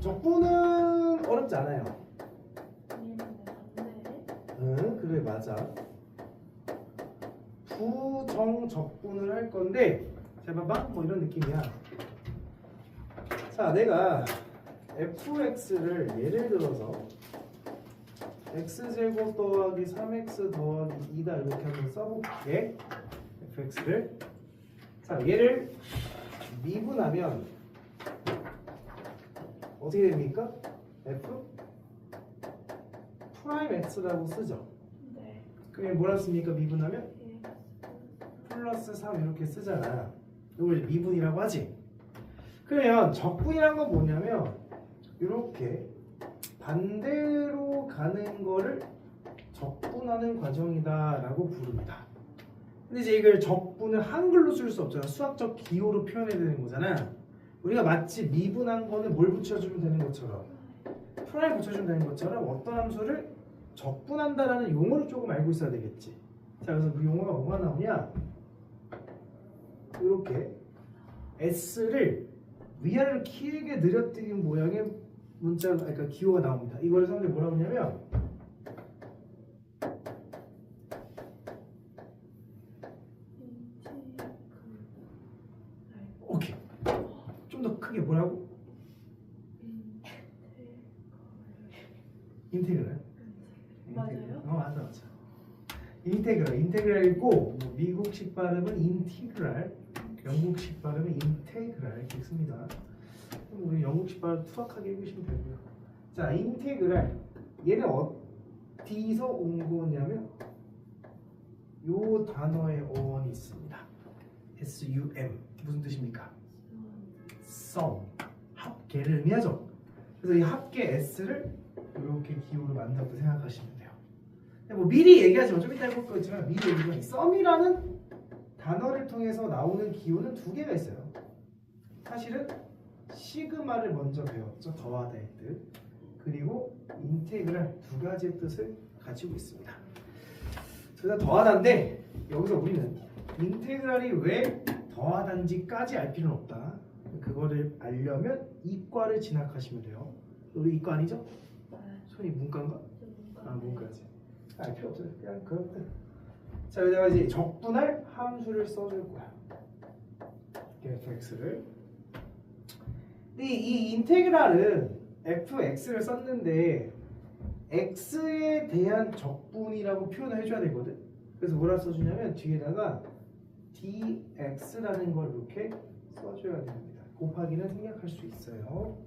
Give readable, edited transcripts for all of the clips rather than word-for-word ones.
적분은 어렵지 않아요. 응, 그래 맞아. 부정적분을 할 건데 자 봐봐 뭐 이런 느낌이야. 자 내가 fx를 예를 들어서 x제곱 더하기 3x 더하기 2다 이렇게 한번 써볼게. fx를 자 얘를 미분하면 어떻게 됩니까? f 프라임 x라고 쓰죠. 네. 그럼 뭐라 씁니까? 미분하면 플러스 3 이렇게 쓰잖아. 이걸 미분이라고 하지. 그러면 적분이란 건 뭐냐면 이렇게 반대로 가는 거를 적분하는 과정이다라고 부릅니다. 근데 이제 이걸 적분을 한글로 쓸 수 없잖아. 수학적 기호로 표현해야 되는 거잖아. 우리가 마치 미분한 거는 뭘 붙여주면 되는 것처럼 프라임 붙여주면 되는 것처럼 어떤 함수를 적분한다라는 용어를 조금 알고 있어야 되겠지. 자 그래서 그 용어가 뭐가 나오냐? 이렇게 s를 위아래로 길게 늘어뜨린 모양의 문자, 그러니까 기호가 나옵니다. 이걸 선생님이 뭐라고 하냐면 오케이. 좀 더 크게 뭐라고? 인테그랄. 맞아요? 맞아. 인테그랄이고 뭐 미국식 발음은 인티그랄, 영국식 발음은 인테그랄 이렇게 씁니다. 우리 영국식 발음 투박하게 읽으시면 되고요. 자, 인테그랄 얘는 어디서 온 거냐면 요 단어의 어원이 있습니다. SUM 무슨 뜻입니까? sum 합계를 의미하죠. 그래서 이 합계 S를 이렇게 기호로 만들었다 생각하시면 돼요. 뭐 미리 얘기하지만 좀 이따 해볼 거지만 미리 얘기하면 이 썸이라는 단어를 통해서 나오는 기호는 두 개가 있어요. 사실은 시그마를 먼저 배웠죠. 더하다의 뜻. 그리고 인테그랄 두 가지의 뜻을 가지고 있습니다. 둘 다 더하다인데 여기서 우리는 인테그랄이 왜 더하다인지까지 알 필요는 없다. 그거를 알려면 이과를 진학하시면 돼요. 우리 이과 아니죠? 손이 문과인가? 아 문과지. 알 필요 없어요. 그냥 그렇다. 자 여기다가 이제 적분할 함수를 써줄 거야. fx를. 근데 이 인테그랄은 fx를 썼는데 x에 대한 적분이라고 표현을 해줘야 되거든. 그래서 뭐라 써주냐면 뒤에다가 dx라는 걸 이렇게 써줘야 됩니다. 곱하기는 생략할 수 있어요.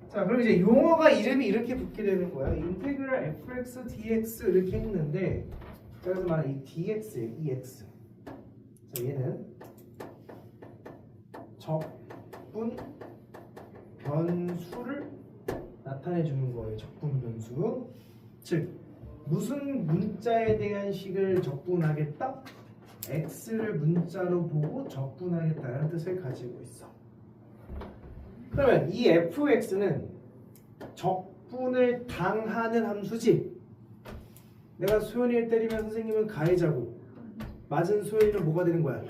자 그럼 이제 용어가 이름이 이렇게 붙게 되는 거야. 인테그랄 fx dx 이렇게 했는데 그래서 말하는 이 dx의 이 x 자 얘는 적분 변수를 나타내 주는 거예요. 적분 변수. 즉 무슨 문자에 대한 식을 적분하겠다? x를 문자로 보고 적분하겠다는 뜻을 가지고 있어. 그러면 이 fx는 적분을 당하는 함수지. 내가 소연이를 때리면 선생님은 가해자고 맞은 소연이는 뭐가 되는 거야?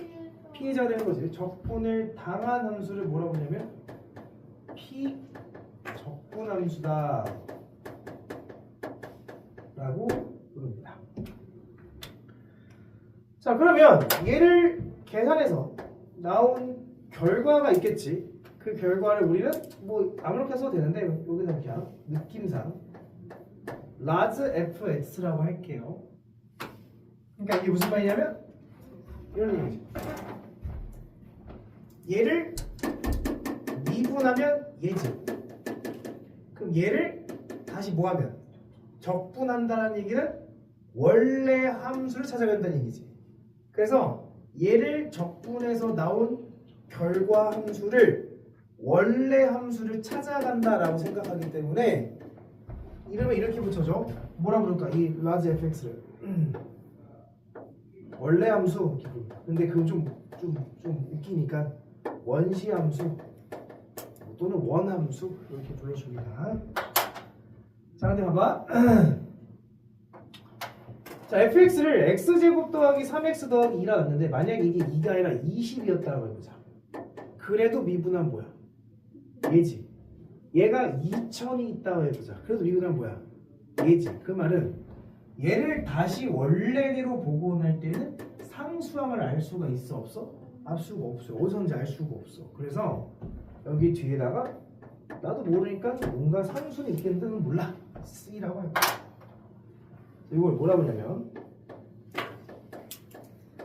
피해자가 되는 거지. 적분을 당한 함수를 뭐라고 하냐면 피적분 함수다 라고 부릅니다. 자 그러면 얘를 계산해서 나온 결과가 있겠지. 그 결과를 우리는 뭐 아무렇게 써도 되는데 여기서 그냥 느낌상 라즈 fx라고 할게요. 그러니까 이게 무슨 말이냐면 이런 얘기죠. 얘를 미분하면 얘지. 그럼 얘를 다시 뭐하면 적분한다는 얘기는 원래 함수를 찾아간다는 얘기지. 그래서 얘를 적분해서 나온 결과 함수를 원래 함수를 찾아간다라고 생각하기 때문에 이름을 이렇게 붙여줘. 뭐라 부를까? 이 라지 fx를 원래 함수 이렇게 부릅니다. 근데 그건 좀 웃기니까 원시 함수 또는 원 함수 이렇게 불러줍니다. 자 근데 봐봐. 자 fx를 x제곱 더하기 3x 더하기 2라 했는데 만약에 이게 2가 아니라 20이었다고 해보자. 그래도 미분은 뭐야? 얘지. 얘가 2000이 있다고 해보자. 그래도 이거는 뭐야? 얘지. 그 말은 얘를 다시 원래대로 복원할 때는 상수항을 알 수가 있어 없어? 알 수가 없어. 어디선지 알 수가 없어. 그래서 여기 뒤에다가 나도 모르니까 뭔가 상수는 있겠는데는 몰라. C라고 할 거야. 이걸 뭐라고 하냐면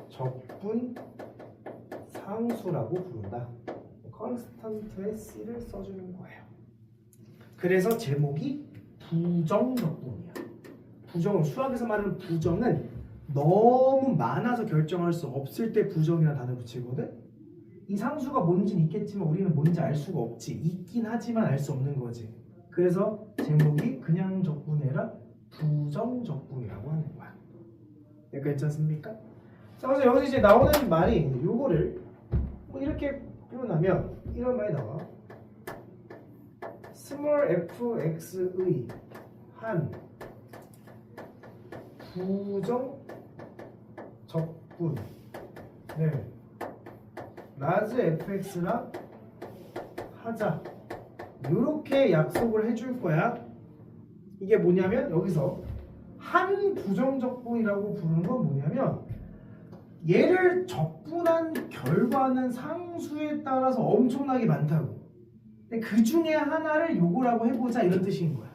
적분 상수라고 부른다. 컨스턴트의 C를 써주는 거예요. 그래서 제목이 부정적분이야. 부정은 수학에서 말하는 부정은 너무 많아서 결정할 수 없을 때 부정이라는 단어 붙이거든. 이 상수가 뭔지는 있겠지만 우리는 뭔지 알 수가 없지. 있긴 하지만 알 수 없는 거지. 그래서 제목이 그냥 적분해라 부정적분이라고 하는 거야. 여기까지 있지 않습니까? 자, 그래서 여기서 이제 나오는 말이 요거를 뭐 이렇게 표현하면 이런 말이 나와. small fx의 한 부정 적분을 large fx라 하자. 이렇게 약속을 해줄 거야. 이게 뭐냐면 여기서 한 부정적분이라고 부르는 건 뭐냐면 얘를 적분한 결과는 상수에 따라서 엄청나게 많다고. 근데 그 중에 하나를 요거라고 해보자 이런 뜻인 거야.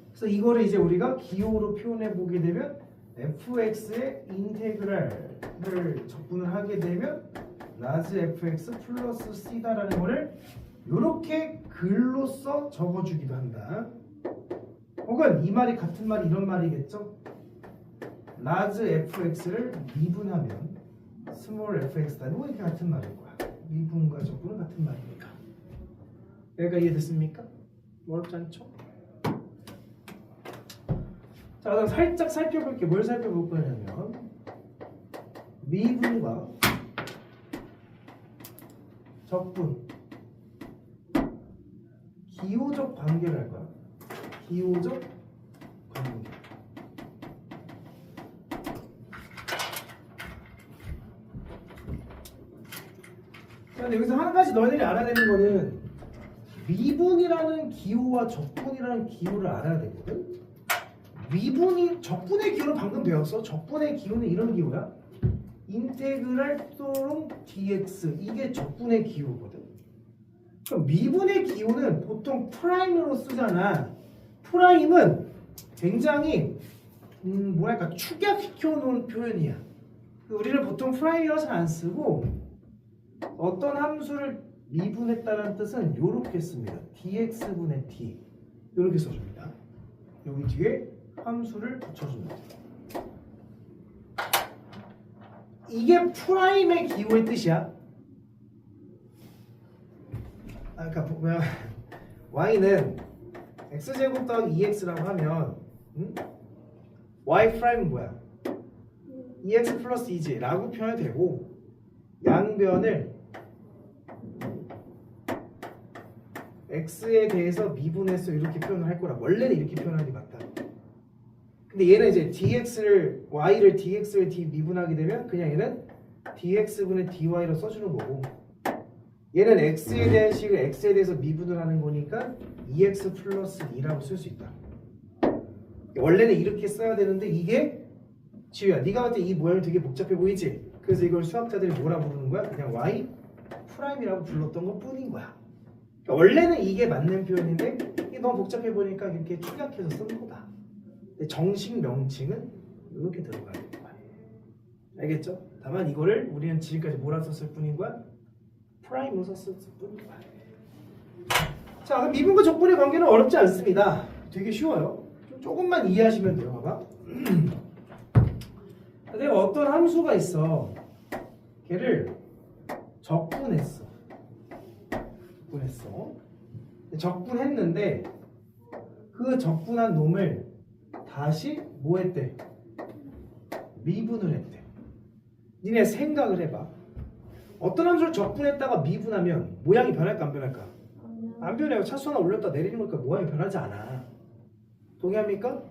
그래서 이거를 이제 우리가 기호로 표현해 보게 되면 fx의 인테그랄을 적분을 하게 되면 large fx 플러스 c다라는 거를 이렇게 글로써 적어주기도 한다. 혹은 이 말이 같은 말이 이런 말이겠죠. large fx를 미분하면 small fx다는 거 이렇게 같은 말일 거야. 미분과 적분은 같은 말이니까. 여기가 이해됐습니까? 어렵지 않죠? 자, 그럼 살짝 살펴볼게. 뭘 살펴볼 거냐면 미분과 적분 기호적 관계를 할 거야. 기호적 관계. 근데 여기서 한 가지 너희들이 알아야 되는 거는 미분이라는 기호와 적분이라는 기호를 알아야 되거든. 미분이 적분의 기호는 방금 배웠어. 적분의 기호는 이런 기호야. 인테그랄 또는 dx 이게 적분의 기호거든. 그럼 미분의 기호는 보통 프라임으로 쓰잖아. 프라임은 굉장히 뭐랄까 축약시켜 놓은 표현이야. 우리는 보통 프라임이라고 잘 안 쓰고 어떤 함수를 미분했다는 뜻은 이렇게 씁니다. dx분의 t 이렇게 써줍니다. 여기 뒤에 함수를 붙여줍니다. 이게 프라임의 기호의 뜻이야. 그러니까 보면 y는 x제곱 더하기 2x라고 하면 y 프라임은 뭐야? 2x 플러스 2지 라고 표현이 되고 양변을 x에 대해서 미분해서 이렇게 표현을 할 거라. 원래는 이렇게 표현하는 게 맞다. 근데 얘는 이제 dx를 y를 dx를 d 미분하게 되면 그냥 얘는 dx분의 dy로 써주는 거고 얘는 x에 대한 식을 x에 대해서 미분을 하는 거니까 2x 플러스 2라고 쓸 수 있다. 원래는 이렇게 써야 되는데 이게 지우야 네가 봤을 때 이 모양이 되게 복잡해 보이지? 그래서 이걸 수학자들이 뭐라 부르는 거야? 그냥 y 프라임이라고 불렀던 것 뿐인 거야. 그러니까 원래는 이게 맞는 표현인데 이게 너무 복잡해 보니까 이렇게 축약해서 쓴 거다. 근데 정식 명칭은 이렇게 들어가야 되는 거야. 알겠죠? 다만 이거를 우리는 지금까지 뭐라 썼을 뿐인 거야? 프라임으로 썼을 뿐인 거야. 자, 그럼 미분과 적분의 관계는 어렵지 않습니다. 되게 쉬워요. 조금만 이해하시면 돼요. 봐봐. 내가 어떤 함수가 있어. 걔를 적분했어. 적분했는데 그 적분한 놈을 다시 뭐 했대? 미분을 했대. 니네 생각을 해봐. 어떤 함수를 적분했다가 미분하면 모양이 변할까 안 변할까? 안 변해요. 차수 하나 올렸다 내리는 거니까 모양이 변하지 않아. 동의합니까?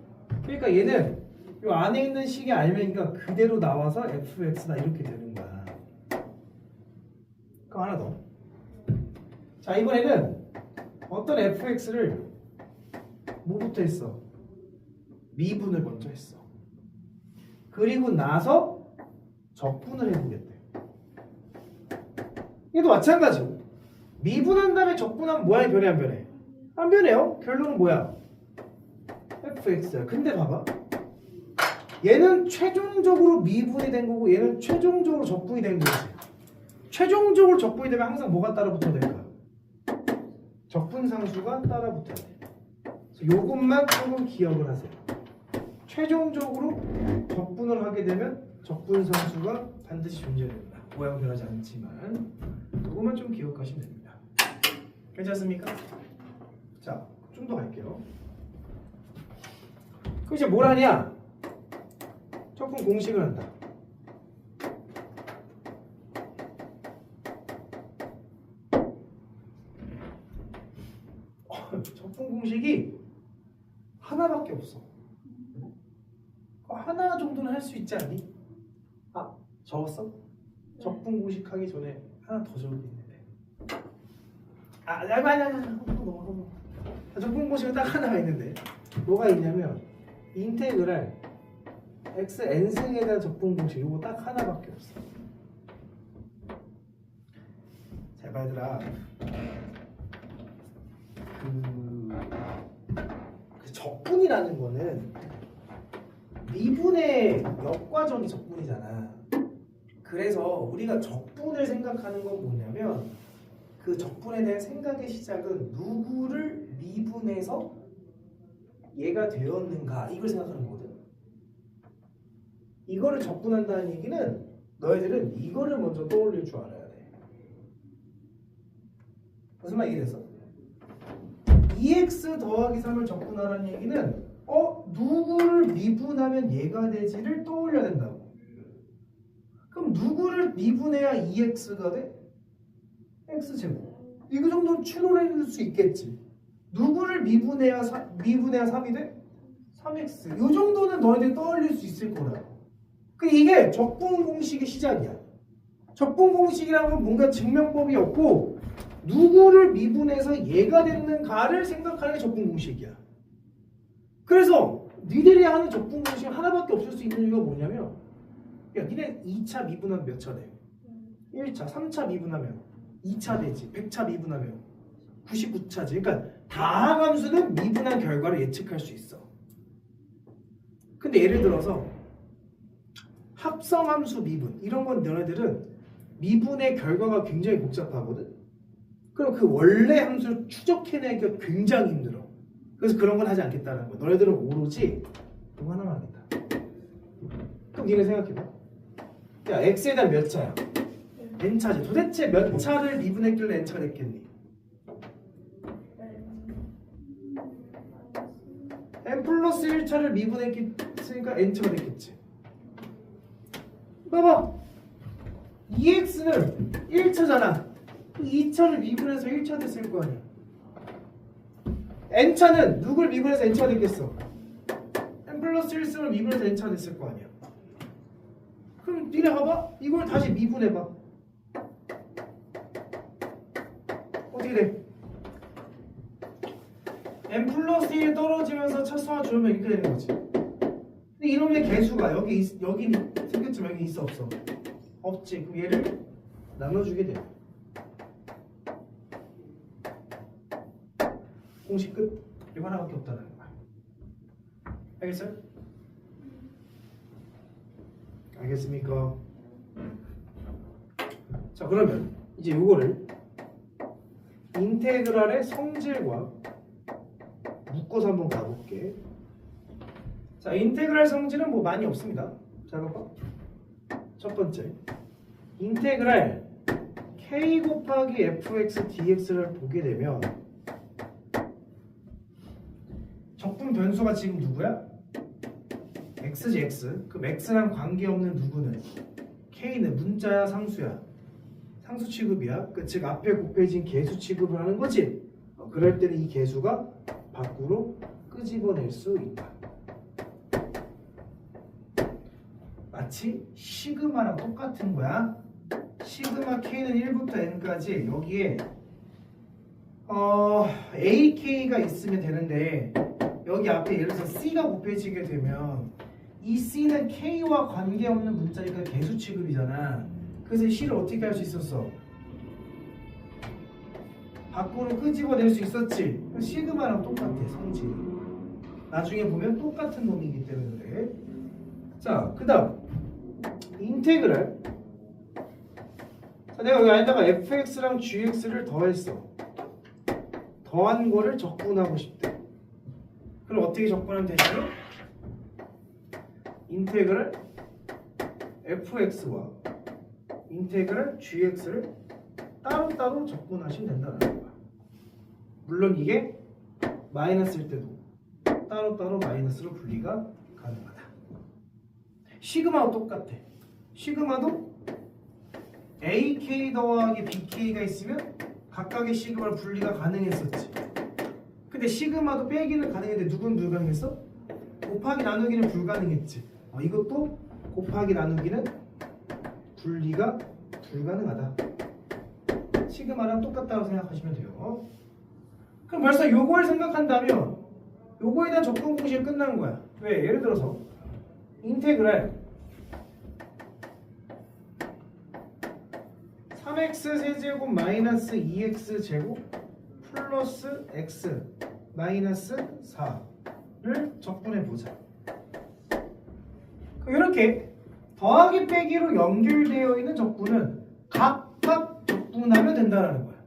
그러니까 얘는 이 안에 있는 식이 알맹이가 그대로 나와서 fx다 이렇게 되는 거야. 그럼 하나 더. 자, 이번에는 어떤 fx를 뭐부터 했어? 미분을 먼저 했어. 그리고 나서 적분을 해보겠대. 얘도 마찬가지고 미분한 다음에 적분하면 뭐야? 변해 안 변해? 안 변해요. 결론은 뭐야? fx야. 근데 봐봐. 얘는 최종적으로 미분이 된 거고 얘는 최종적으로 적분이 된 거지. 최종적으로 적분이 되면 항상 뭐가 따라 붙어야 될까? 적분상수가 따라 붙어야 돼. 그래서 요것만 조금 기억을 하세요. 최종적으로 적분을 하게 되면 적분상수가 반드시 존재됩니다. 모양 변하지 않지만 요것만 좀 기억하시면 됩니다. 괜찮습니까? 자, 좀 더 갈게요. 그럼 이제 뭘 하냐? 적분 공식을 한다. 적분 공식이 하나밖에 없어. 하나 정도는 할 수 있지 않니? 아, 적었어? 적분 공식 하기 전에 하나 더 적을 게 있는데. 적분 공식은 딱 하나가 있는데 뭐가 있냐면 인테그랄 x n승에 대한 적분 공식 이거 딱 하나밖에 없어. 잘 봐 얘들아. 그 적분이라는 거는 미분의 역과정이 적분이잖아. 그래서 우리가 적분을 생각하는 건 뭐냐면 그 적분에 대한 생각의 시작은 누구를 미분해서 얘가 되었는가 이걸 생각하는 거거든. 이거를 적분한다는 얘기는 너희들은 이거를 먼저 떠올릴 줄 알아야 돼. 무슨 말 이해됐어? 2x 더하기 3을 적분하라는 얘기는 누구를 미분하면 얘가 되지를 떠올려야 된다고. 그럼 누구를 미분해야 2x가 돼? x제곱. 이거 정도는 추론해 줄 수 있겠지. 누구를 미분해야 3이 돼? 3x. 이 정도는 너희들이 떠올릴 수 있을 거라고. 근데 이게 적분 공식의 시작이야. 적분 공식이라는 건 뭔가 증명법이 없고 누구를 미분해서 얘가 됐는가를 생각하는 게 적분 공식이야. 그래서 니들이 하는 적분 공식이 하나밖에 없을 수 있는 이유가 뭐냐면 야, 니네 2차 미분하면 몇 차 돼? 1차, 3차 미분하면 2차 되지. 100차 미분하면 99차지. 그러니까 다항함수는 미분한 결과를 예측할 수 있어. 근데 예를 들어서 합성함수 미분 이런 건 너네들은 미분의 결과가 굉장히 복잡하거든. 그럼 그 원래 함수를 추적해내기가 굉장히 힘들어. 그래서 그런 건 하지 않겠다는 거야. 너네들은 오로지 그거 하나만 하겠다. 그럼 니네 생각해봐. 야, x에 대한 몇 차야? n차지. 도대체 몇 차를 미분했길래 n차가 됐겠니? n 플러스 1차를 미분했으니까 n차가 됐겠지. 봐봐. 2x는 1차잖아. 2차를 미분해서 1차 됐을 거 아니야. n차는 누굴 미분해서 n차가 됐겠어? n 플러스 1승을 미분해서 n차가 됐을 거 아니야. 그럼 니네 봐봐. 이걸 다시 미분해봐. 어떻게 돼? n 플러스 1 떨어지면서 차수와 줄으면 이렇게 되는 거지. 근데 이놈의 개수가 여기 생겼지만 여기 있어 없어? 없지. 그럼 얘를 나눠주게 돼. 공식 끝. 이거 하나밖에 없다는 거야. 알겠어요? 알겠습니까? 자, 그러면 이제 이거를 인테그랄의 성질과 묶어서 한번 가볼게. 자, 인테그랄 성질은 뭐 많이 없습니다. 자, 봐봐. 첫 번째, 인테그랄 k 곱하기 fx dx를 보게 되면 적분 변수가 지금 누구야? x지 x. 그럼 x랑 관계없는 누구는? k는 문자야 상수야? 상수 취급이야. 즉 앞에 곱해진 개수 취급을 하는 거지. 그럴 때는 이 개수가 밖으로 끄집어낼 수 있다. 마치 시그마랑 똑같은 거야. 시그마 k는 1부터 n까지 여기에 AK가 있으면 되는데 여기 앞에 예를 들어서 C가 곱해지게 되면 이 C는 K와 관계없는 문자니까 개수 취급이잖아. 그래서 이 C를 어떻게 할 수 있었어? 밖으로 끄집어낼 수 있었지. 시그마랑 똑같아, 성질이. 나중에 보면 똑같은 놈이기 때문에 그래. 자, 그 다음 인테그랄. 자, 내가 여기 안에다가 fx랑 gx를 더했어. 더한 거를 적분하고 싶대. 그럼 어떻게 적분하면 되지? 인테그랄 fx와 인테그랄 gx를 따로따로 적분하시면 된다는 거야. 물론 이게 마이너스일 때도 따로따로 마이너스로 분리가 가능하다. 시그마와 똑같아. 시그마도 AK 더하기 BK가 있으면 각각의 시그마를 분리가 가능했었지. 근데 시그마도 빼기는 가능했는데 누군 불가능했어? 곱하기 나누기는 불가능했지. 이것도 곱하기 나누기는 분리가 불가능하다. 시그마랑 똑같다고 생각하시면 돼요. 그럼 벌써 요걸 생각한다면 요거에 대한 적분 공식이 끝난 거야. 왜? 예를 들어서 인테그랄 3x 세제곱 마이너스 2x 제곱 플러스 x 마이너스 4를 적분해 보자. 이렇게 더하기 빼기로 연결되어 있는 적분은 각각 적분하면 된다는 거야.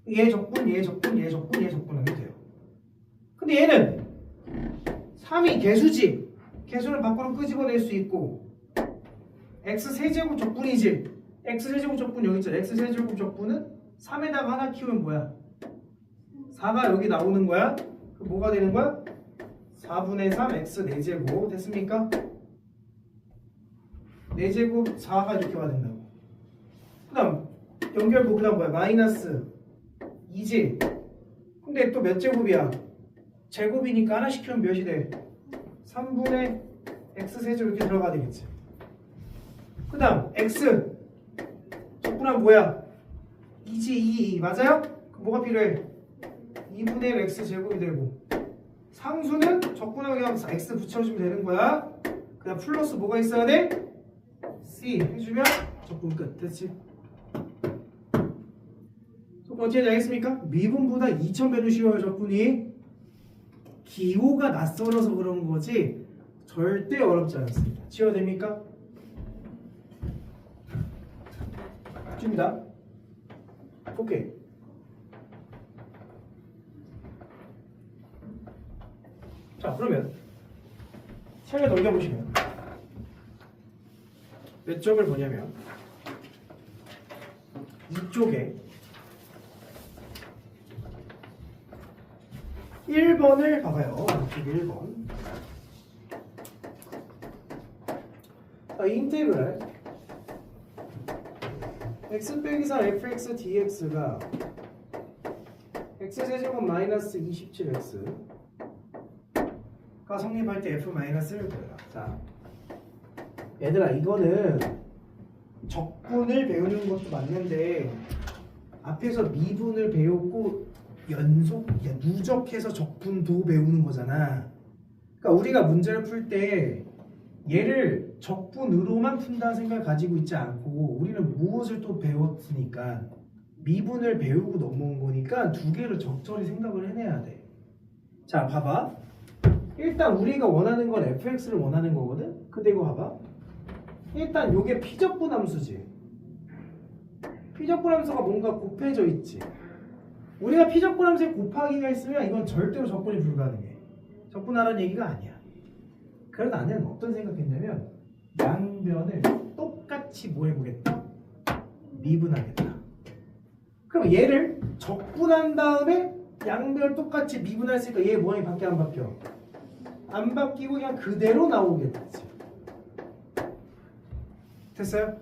얘 적분, 얘 적분, 얘 적분, 얘 적분하면 돼요. 근데 얘는 3이 개수지. 개수를 밖으로 끄집어낼 수 있고 x 세제곱 적분이지. x 세제곱 적분 여기 있잖아. x 세제곱 적분은 3에다가 하나 키우면 뭐야? 4가 여기 나오는 거야. 그럼 뭐가 되는 거야? 4분의 3 x 4제곱 됐습니까? 4제곱 4가 이렇게 와야 된다고. 그 다음 연결부 그 다음 뭐야? 마이너스 2지. 근데 또 몇 제곱이야? 제곱이니까 하나씩 키우면 몇이 돼? 3분의 x 세제곱 이렇게 들어가야 되겠지. 그 다음 x 적분하면 뭐야? 2지 2 맞아요? 그럼 뭐가 필요해? 2분의 1 x 제곱이 되고 상수는 적분하면 그냥 x 붙여주면 되는 거야. 그 다음 플러스 뭐가 있어야 돼? c 해주면 적분 끝. 됐지? 그럼 어떻게 알겠습니까? 미분보다 2000배로 쉬워요. 적분이 기호가 낯설어서 그런 거지 절대 어렵지 않습니다. 지워도 됩니까? 줍니다. 오케이. 자, 그러면 책을 넘겨보시면 몇 쪽을 보냐면 이쪽에 1번을 봐봐요. 이쪽 1번. 인테그랄 x 빼기 4 fx dx가 x제곱 마이너스 27x가 성립할 때 f 마이너스를 구해라. 자, 얘들아 이거는 적분을 배우는 것도 맞는데 앞에서 미분을 배웠고 누적해서 적분도 배우는 거잖아. 그러니까 우리가 문제를 풀 때 얘를 적분으로만 푼다는 생각을 가지고 있지 않고 우리는 무엇을 또 배웠으니까 미분을 배우고 넘어온 거니까 두 개를 적절히 생각을 해내야 돼. 자, 봐봐. 일단 우리가 원하는 건 fx를 원하는 거거든. 근데 이거 봐봐. 일단 요게 피적분 함수지. 피적분 함수가 뭔가 곱해져 있지. 우리가 피적분 함수에 곱하기가 있으면 이건 절대로 적분이 불가능해. 적분하라는 얘기가 아니야. 그래서 나는 어떤 생각했냐면 양변을 똑같이 뭐 해보겠다? 미분하겠다. 그럼 얘를 적분한 다음에 양변을 똑같이 미분했으니까 얘 모양이 바뀌어 안 바뀌어? 안 바뀌고 그냥 그대로 나오겠지. 됐어요?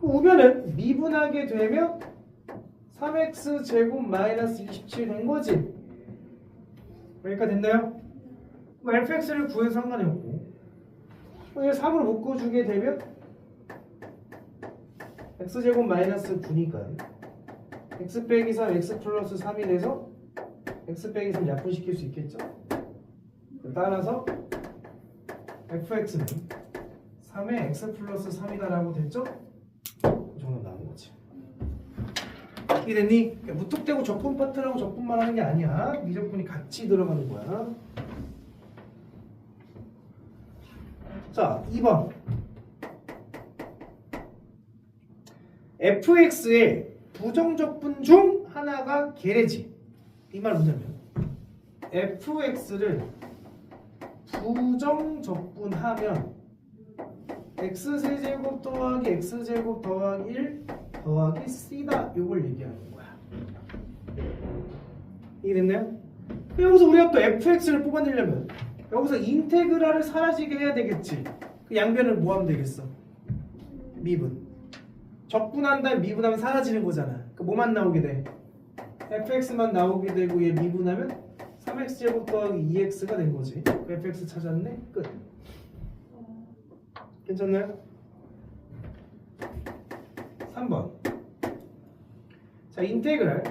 그 우변은 미분하게 되면 3x 제곱 마이너스 27 된 거지. 여기까지 됐나요? 뭐 fx를 구해서 상관이 없고 얘를 3으로 묶어주게 되면 x제곱 마이너스 9니까 x 빼기 3, x 플러스 3이 돼서 x 빼기 3 약분시킬 수 있겠죠? 따라서 fx는 3의 x 플러스 3이다라고 됐죠? 이 정도 나온 거지. 이해됐니? 무턱대고 적분 파트라고 적분만 하는 게 아니야. 미적분이 같이 들어가는 거야. 자, 2번. fx의 부정적분 중 하나가 계례지. 이 말 뭐냐면 fx를 부정적분하면 x세제곱 더하기 x제곱 더하기 1 더하기 c다. 요걸 얘기하는 거야. 이해됐나요? 여기서 우리가 또 fx를 뽑아내려면 여기서 인테그랄을 사라지게 해야 되겠지. 그 양변을 뭐 하면 되겠어? 미분. 적분한 다음에 미분하면 사라지는 거잖아. 그 뭐만 나오게 돼? fx만 나오게 되고 얘 미분하면 3x제곱 더하기 2x가 된 거지. 그 fx 찾았네? 끝. 괜찮나요? 3번. 자, 인테그랄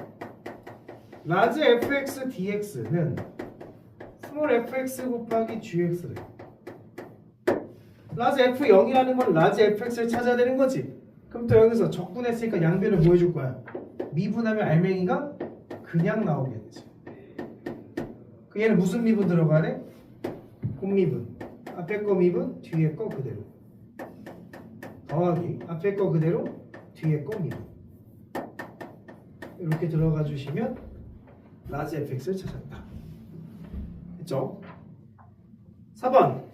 라지 fx dx는 스몰 fx 곱하기 gx래. 라지 f0이라는 건 라지 fx를 찾아야 되는 거지. 그럼 또 여기서 적분했으니까 양변을 뭐 해줄 거야? 미분하면 알맹이가 그냥 나오게 되지. 그 얘는 무슨 미분 들어가래? 곱미분. 앞에 거 미분, 뒤에 거 그대로. 더하기 앞에 거 그대로, 뒤에 거 미분. 이렇게 들어가 주시면 라지 fx를 찾았다. 됐죠? 4번.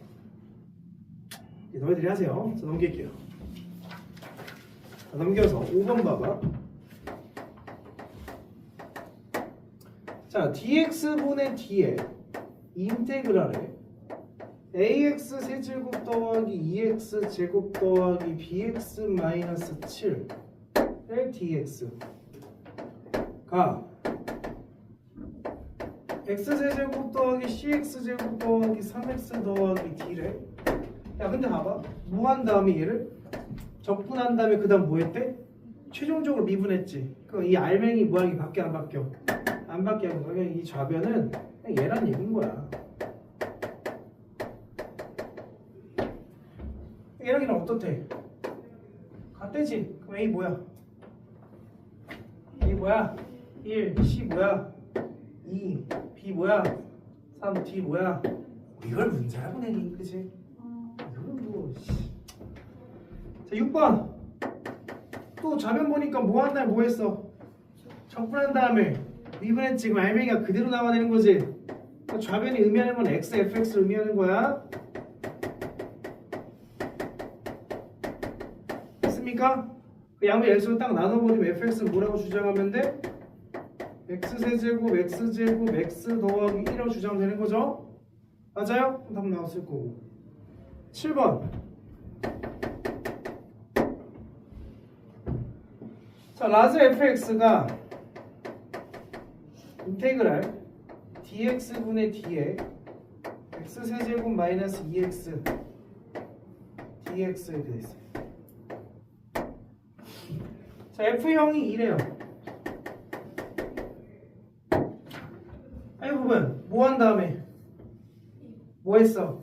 너희들이 하세요. 저 넘길게요. 넘겨서 5번 봐봐. 자, dx분의 d에 인테그랄에 ax 세제곱 더하기 2x 제곱 더하기 bx 마이너스 7의 dx가 x 세제곱 더하기 cx 제곱 더하기 3x 더하기 d래. 야, 근데 봐봐. 뭐 한 다음에 얘를 적분한 다음에 그 다음 뭐 했대? 최종적으로 미분했지. 그럼 이 알맹이 모양이 바뀌어 안 바뀌어? 안 바뀌어. 그러면 이 좌변은 그냥 얘란 얘기인 거야. 얘랑 얘랑 어떻대? 같대지. 그럼 A 뭐야? A 뭐야? 1, C 뭐야? 2, B 뭐야? 3, D 뭐야? 이걸 문제라고 내니, 그치? 이거는 뭐... 자, 6번. 또 좌변 보니까 뭐 한 다음에 뭐 했어? 적분한 다음에 미분했지. 지금 알맹이가 그대로 나와야 되는 거지. 그러니까 좌변이 의미하는 건 x, fx를 의미하는 거야. 됐습니까? 그 양변 x로 딱 나눠버리면 fx는 뭐라고 주장하면 돼? x세제곱, x제곱, x 더하기 1이라고 주장하면 되는 거죠? 맞아요? 그럼 답 나왔을 거고. 7번. 자, 라지 fx가 인테그랄 dx분의 d에 x세제곱 마이너스 2x dx 이렇게 됐어요. 자, f형이 이래요. 아니, 부분 뭐 한 다음에 뭐 했어?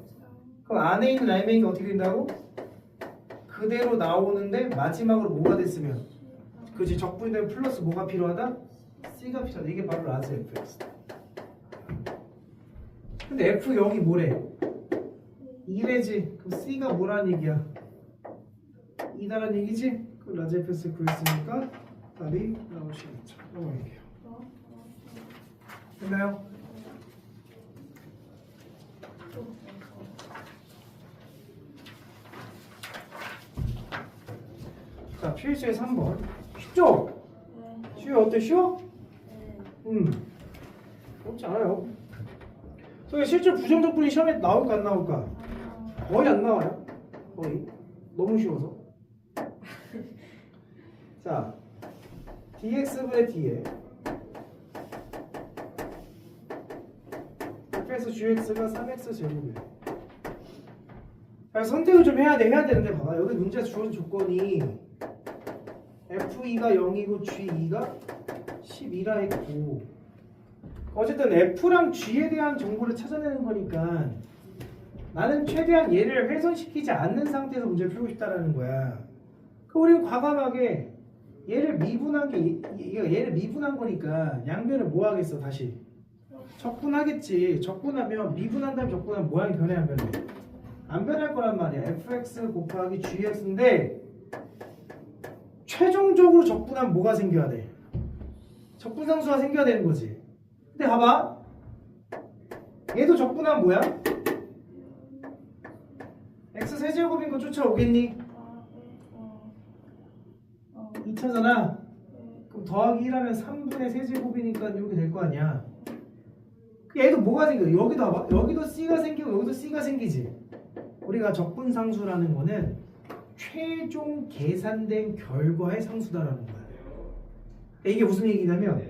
그럼 안에 있는 알맹이가 어떻게 된다고? 그대로 나오는데 마지막으로 뭐가 됐으면, 그지? 적분이 되면 플러스 뭐가 필요하다? C가 필요하다. 이게 바로 라지 fx. 근데 f0이 뭐래? 2래지. 그럼 C가 뭐라는 얘기야? 2다라는 얘기지? 그럼 라지 fx 구했으니까 답이 나오시겠죠. 넘어갈게요. 됐나요? 자, 필수의 3번. 쉽죠? 쉬워. 어때? 쉬워? 어렵지 않아요. 그래서 실제 부정적분이 시험에 나올까 안 나올까? 거의 안 나와요. 거의. 너무 쉬워서. 자, dx분의 d에 f에서 gx가 3x 제곱이에요. 선택을 좀 해야 되는데 봐봐. 여기 문제에서 주어진 조건이 f2가 0이고 g2가 12라 했고 어쨌든 F랑 G에 대한 정보를 찾아내는 거니까 나는 최대한 얘를 훼손시키지 않는 상태에서 문제를 풀고 싶다라는 거야. 그 우리는 과감하게 얘를 미분한 게 얘를 미분한 거니까 양변을 뭐 하겠어 다시 적분하겠지. 적분하면 미분한 다음에 적분하면 모양이 변해 안 변해? 안 변할 거란 말이야. fx 곱하기 gx인데 최종적으로 적분하면 뭐가 생겨야 돼? 적분상수가 생겨야 되는 거지. 근데 봐봐. 얘도 적분하면 뭐야? x 세제곱인 거 쫓아오겠니? 2차잖아. 그럼 더하기 1하면 3분의 세제곱이니까 이렇게 될 거 아니야. 얘도 뭐가 생겨? 여기도 봐봐. 여기도 C가 생기고 여기도 C가 생기지. 우리가 적분상수라는 거는 최종 계산된 결과의 상수다라는 거야. 이게 무슨 얘기냐면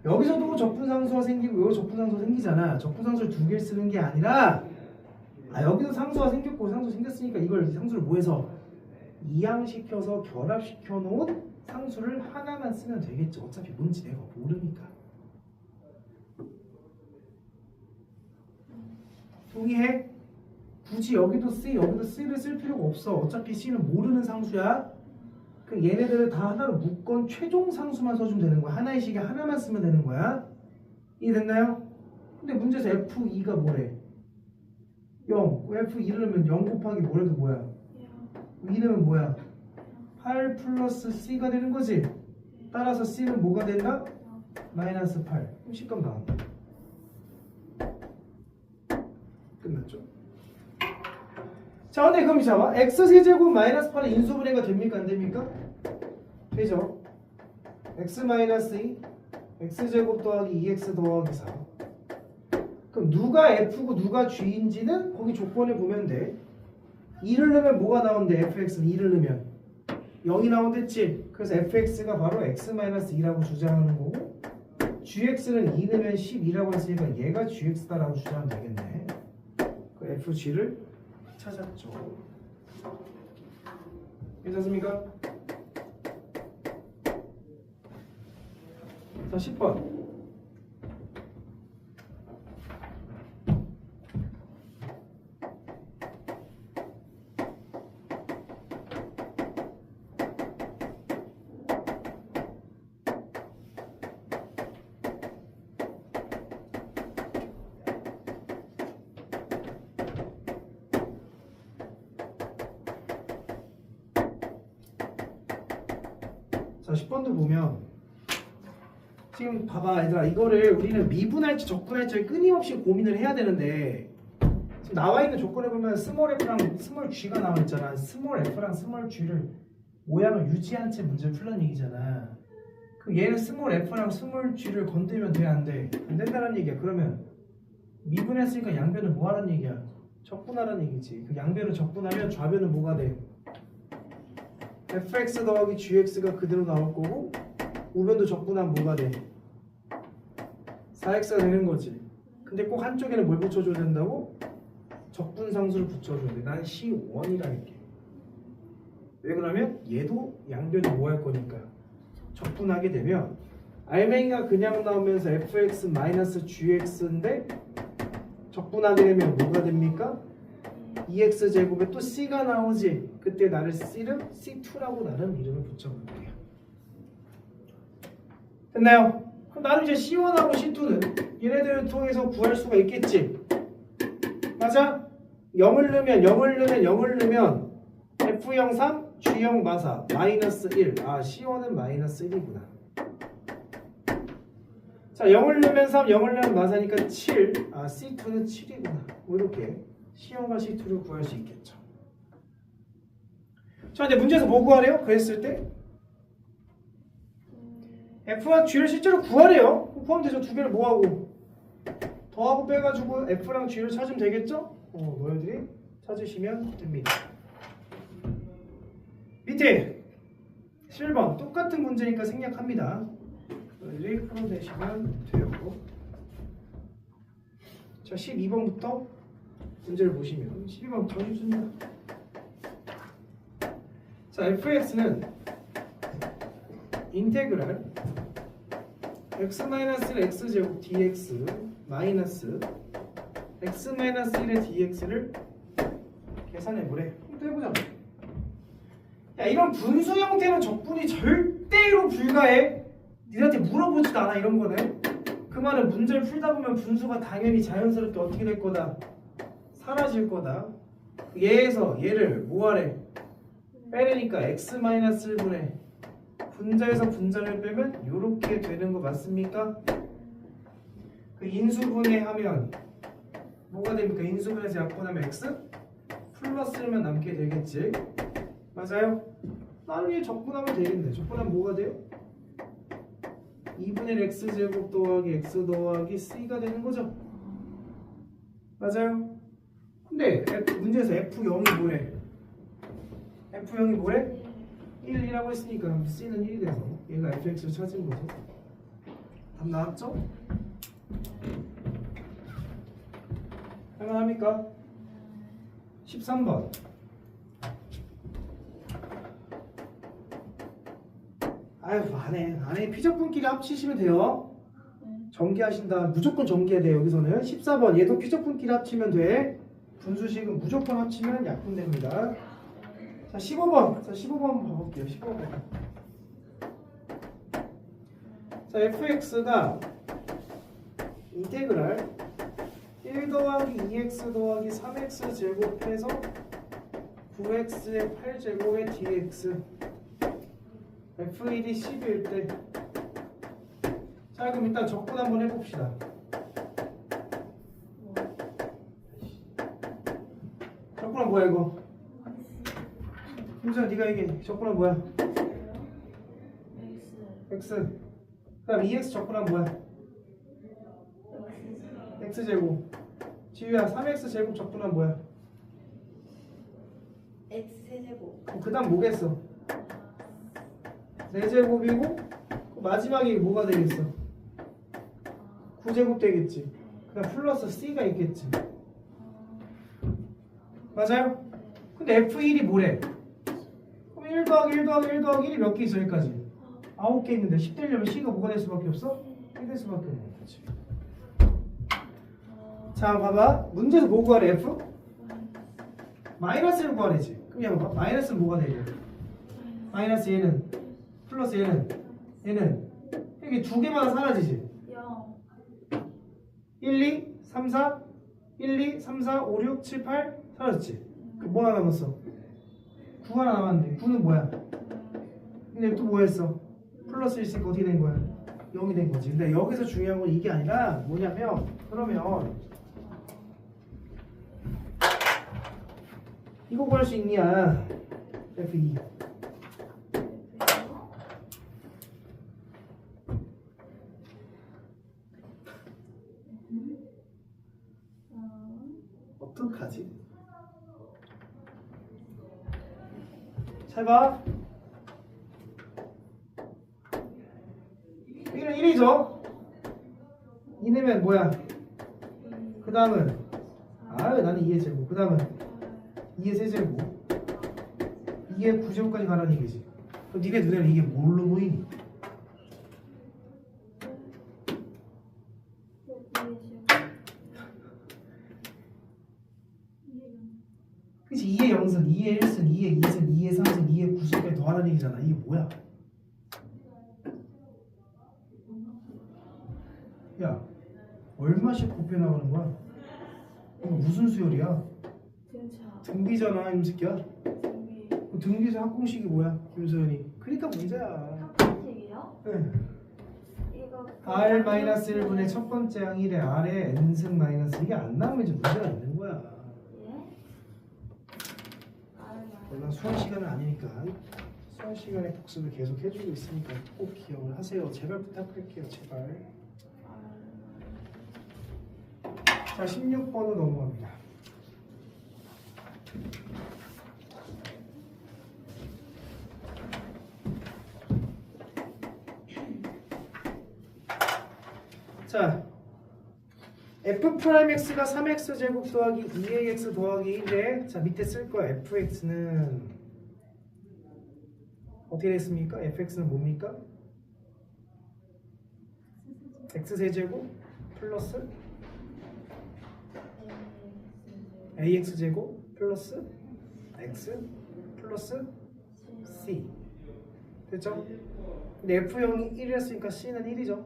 여기서도 적분상수가 생기고 여기 적분상수가 생기잖아. 적분상수를 두 개를 쓰는 게 아니라 여기도 상수가 생겼고 상수 생겼으니까 이걸 상수를 뭐해서 이항시켜서 결합시켜 놓은 상수를 하나만 쓰면 되겠죠. 어차피 뭔지 내가 모르니까. 동의해? 굳이 여기도 C, 여기도 C를 쓸 필요가 없어. 어차피 C는 모르는 상수야. 그럼 얘네들을 다 하나로 묶건 최종 상수만 써주면 되는 거야. 하나의 식에 하나만 쓰면 되는 거야. 이해됐나요? 근데 문제에서 F2가 뭐래? 0. F2를 넣으면 0 곱하기 뭐래도 뭐야? 2는 뭐야? 8 플러스 C가 되는 거지. 따라서 C는 뭐가 된다? 마이너스 8. 그럼 식감 나온다. 끝났죠? 자, 근데 그럼 잡아. X세제곱 마이너스 8은 인수분해가 됩니까? 안 됩니까? 되죠? X 마이너스 2 X제곱 더하기 2X 더하기 4. 그럼 누가 F고 누가 G인지는 거기 조건을 보면 돼. 2를 넣으면 뭐가 나온대? fx는 2를 넣으면 0이 나온댔지. 그래서 fx가 바로 x-2라고 주장하는 거고 gx는 2 넣으면 12라고 했으니까 얘가 gx다라고 주장하면 되겠네. 그 fg를 찾았죠. 괜찮습니까? 자, 10번. 자, 10번도 보면 지금 봐봐 얘들아, 이거를 우리는 미분할지 적분할지 끊임없이 고민을 해야 되는데 지금 나와 있는 조건을 보면 스몰 f랑 스몰 g가 나와 있잖아. 스몰 f랑 스몰 g를 모양을 유지한 채 문제를 풀란 얘기잖아. 그럼 얘는 스몰 f랑 스몰 g를 건들면 돼 안 돼? 안 된다는 얘기야. 그러면 미분했으니까 양변은 뭐 하라는 얘기야? 적분하라는 얘기지. 그 양변을 적분하면 좌변은 뭐가 돼? fx 더하기 gx가 그대로 나올 거고 우변도 적분하면 뭐가 돼? 4x가 되는 거지. 근데 꼭 한쪽에는 뭘 붙여줘야 된다고? 적분상수를 붙여줘야 돼. 난 C1이라 할게. 왜 그러면 얘도 양변이 뭐 할 거니까 적분하게 되면 알맹이가 그냥 나오면서 fx-gx인데 적분하게 되면 뭐가 됩니까? 2x제곱에 또 c가 나오지. 그때 나를 C를 C2라고 나름 이름을 붙여볼게요. 됐나요? 그럼 나는 이제 C1하고 C2는 얘네들을 통해서 구할 수가 있겠지. 맞아? 0을 넣으면 F0 3, G0 마사 마이너스 1. C1은 마이너스 1이구나. 자, 0을 넣으면 3, 0을 넣으면 마사니까 7. C2는 7이구나. 뭐 이렇게 C1과 C2를 구할 수 있겠죠. 자, 이제 문제에서 뭐 구하래요? 그랬을 때 F와 G를 실제로 구하래요. 구하면 되죠. 두 개를 뭐하고? 더하고 빼가지고 F랑 G를 찾으면 되겠죠? 너희들이 찾으시면 됩니다. 밑에 11번 똑같은 문제니까 생략합니다. 너희들이 풀어내시면 돼요. 자, 12번부터 문제를 보시면 12번 정해줍니다. 자, fx는 인테그랄 x 마이너스 x 제곱 dx 마이너스 x 마이너스 1의 dx를 계산해보래. 또 해보자. 야, 이런 분수 형태는 적분이 절대로 불가해. 니한테 물어보지도 않아 이런 거는. 그 말은 문제를 풀다 보면 분수가 당연히 자연스럽게 어떻게 될 거다? 사라질 거다. 얘에서 얘를 뭐하래? 빼내니까 x 마이너스 1분의 분자에서 분자를 빼면 이렇게 되는 거 맞습니까? 그 인수분해하면 뭐가 됩니까? 인수분해해서 약분하면 x 플러스 1만 남게 되겠지. 맞아요? 나중에 적분하면 되겠네. 적분하면 뭐가 돼요? 2분의 x제곱 더하기 x 더하기 c가 되는 거죠. 맞아요? 근데 문제에서 f0이 뭐래? f0이 뭐래? 1이라고 했으니까 c는 1이 돼서 얘가 fx를 찾은 거죠. 답 나왔죠? 할만합니까? 13번. 아유, 안에 피적분끼리 합치시면 돼요. 전개하신다. 무조건 전개해야 돼요. 여기서는 14번. 얘도 피적분끼리 합치면 돼. 분수식은 무조건 합치면 약분됩니다. 자, 15번. 자, 15번 한번 봐볼게요. 15번. 자, fx가 인테그랄 1 더하기 2x 더하기 3x 제곱해서 9x의 8제곱의 dx f1이 10일 때. 자, 그럼 일단 적분 한번 해봅시다. 적분은 뭐야 이거? 김수현 네가 얘기해. 적분은 뭐야? x. 그 다음 2x 적분은 뭐야? x제곱. 지우야 3x 제곱 적분은 뭐야? x 세제곱. 그 다음 뭐겠어? 4제곱이고 마지막에 뭐가 되겠어? 9제곱 되겠지. 그다음 플러스 c가 있겠지. 맞아요? 근데 f1이 뭐래? 그럼 1 더하기 1 더하기 1 더하기 1이 몇 개 있어 여기까지? 9개 있는데 10 되려면 c가 뭐가 될 수밖에 없어? 1 될 수밖에 없는 거지. 자, 봐봐. 문제에서 뭐 구하래? f? 마이너스를 구하래지. 그럼 얘 봐봐. 마이너스는 뭐가 되려? 마이너스 얘는 플러스 얘는 여기 두 개마다 사라지지. 0. 1, 2, 3, 4 1, 2, 3, 4, 5, 6, 7, 8 사라졌지. 그 뭐 하나 남았어? 9 하나 남았는데 9는 뭐야? 근데 또 뭐 했어? 플러스 있으니까 어떻게 된 거야? 0이 된 거지. 근데 여기서 중요한 건 이게 아니라 뭐냐면 그러면 이거 구할 수 있냐? F2 어떡하지? 잘 봐. 여기는 1이죠? 2 내면 뭐야? 그 다음은 아유 나는 2의 제곱. 그 다음은 2의 세제곱. 2의 9제곱까지 가라는 얘기지. 그럼 니네 눈에는 이게 뭘로 보이니? 그치? 2의 0승, 2의 1승, 2의 2승, 2의 3승, 2의 9승까지 더하라는 얘기잖아. 이게 뭐야? 야, 얼마씩 곱해 나가는 거야? 이거 무슨 수열이야? 등차. 등비잖아, 이 새끼야. 등비. 등비에서 합공식이 뭐야, 김소연이? 그러니까 문제야. 합공식이요? 네. 이거 R-1분의 첫 번째 항일에 R의 N승 마이너스 이게 안 나오면 이제 문제가 있는 거야. 예? 물론 수학 시간은 아니니까 수학 시간에 복습을 계속 해주고 있으니까 꼭 기억을 하세요. 제발 부탁할게요. 제발. 자, 16번으로 넘어갑니다. 자, f'x가 3x 제곱 더하기 2ax 더하기 1에 자 밑에 쓸 거야. fx는 어떻게 됐습니까? fx는 뭡니까? x세제곱 플러스 ax제곱 플러스 x 플러스 c 됐죠? 근데 f0이 1이었으니까 c는 1이죠.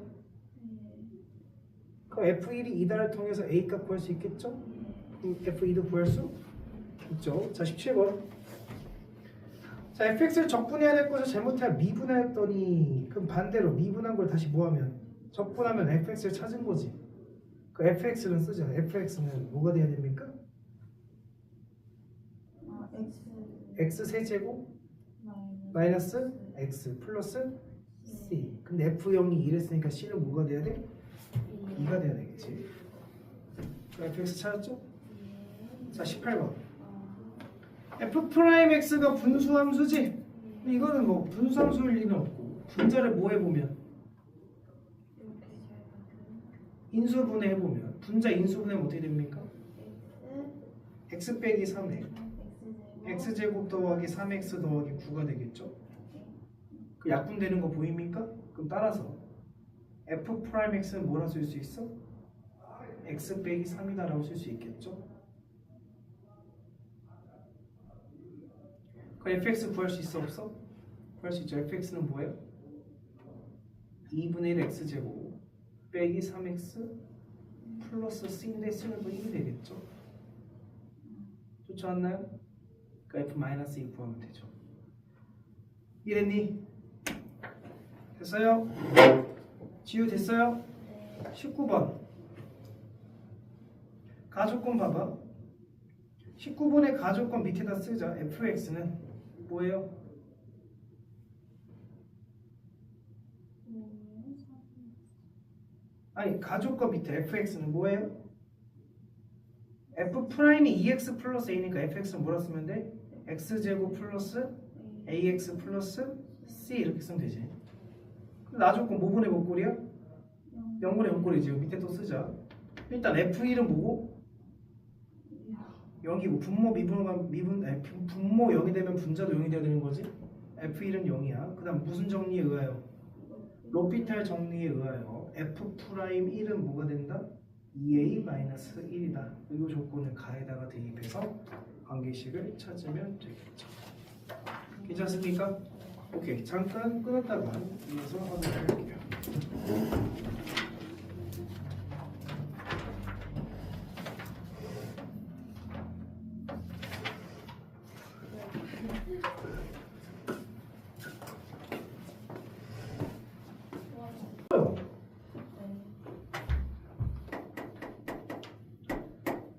그럼 f1이 2단을 통해서 a값 구할 수 있겠죠? f2도 구할 수 있죠. 자 17번. 자 fx를 적분해야 될 것을 잘못해 미분했더니 그럼 반대로 미분한 걸 다시 뭐하면 적분하면 fx를 찾은 거지. 그 fx는 쓰죠. fx는 뭐가 돼야 됩니까? x 세제곱 마이너스 x 플러스 c. 근데 f0이 이랬으니까 c는 뭐가 돼야 돼? 2가 돼야 되겠지. 그 fx 찾았죠? 자 18번. f'x가 분수함수지? 이거는 뭐 분수함수일 리는 없고 분자를 뭐 해보면 인수분해 해보면 분자 인수분해하면 어떻게 됩니까? x 빼기 3에 x제곱 더하기 3x 더하기 9가 되겠죠? 그 약분되는 거 보입니까? 그럼 따라서 f'x는 뭐라 쓸 수 있어? x 빼기 3이다 라고 쓸 수 있겠죠? 그 fx 구할 수 있어 없어? 구할 수 있죠. fx는 뭐예요? 2분의 1 x제곱 빼기 3x 플러스 c인데 c는 또 1이 되겠죠. 좋지 않나요? 그 f-2 구하면 되죠. 이랬니? 됐어요? 지우 됐어요? 19번 가조건 봐봐. 19번의 가조건 밑에다 쓰자. fx는 뭐예요? 아니 가조건 밑에 fx는 뭐예요? f'이 2x 플러스 a니까 fx는 뭐라 쓰면 돼? x제곱 플러스 ax 플러스 c 이렇게 쓰면 되지. 나조건 뭐 분의 몇 꼴이야? 0분의 0꼴이지. 밑에 또 쓰자. 일단 f1은 뭐고? 0이고 분모 분모 0이 되면 분자도 0이 돼야 되는 거지. f1은 0이야. 그 다음 무슨 정리에 의하여? 로피탈 정리에 의하여 f'1은 뭐가 된다? 2a-1이다. 이 조건을 가에다가 대입해서 관계식을 찾으면 되겠죠. 괜찮습니까? 오케이. 잠깐 끊었다가 이어서 하도록 할게요.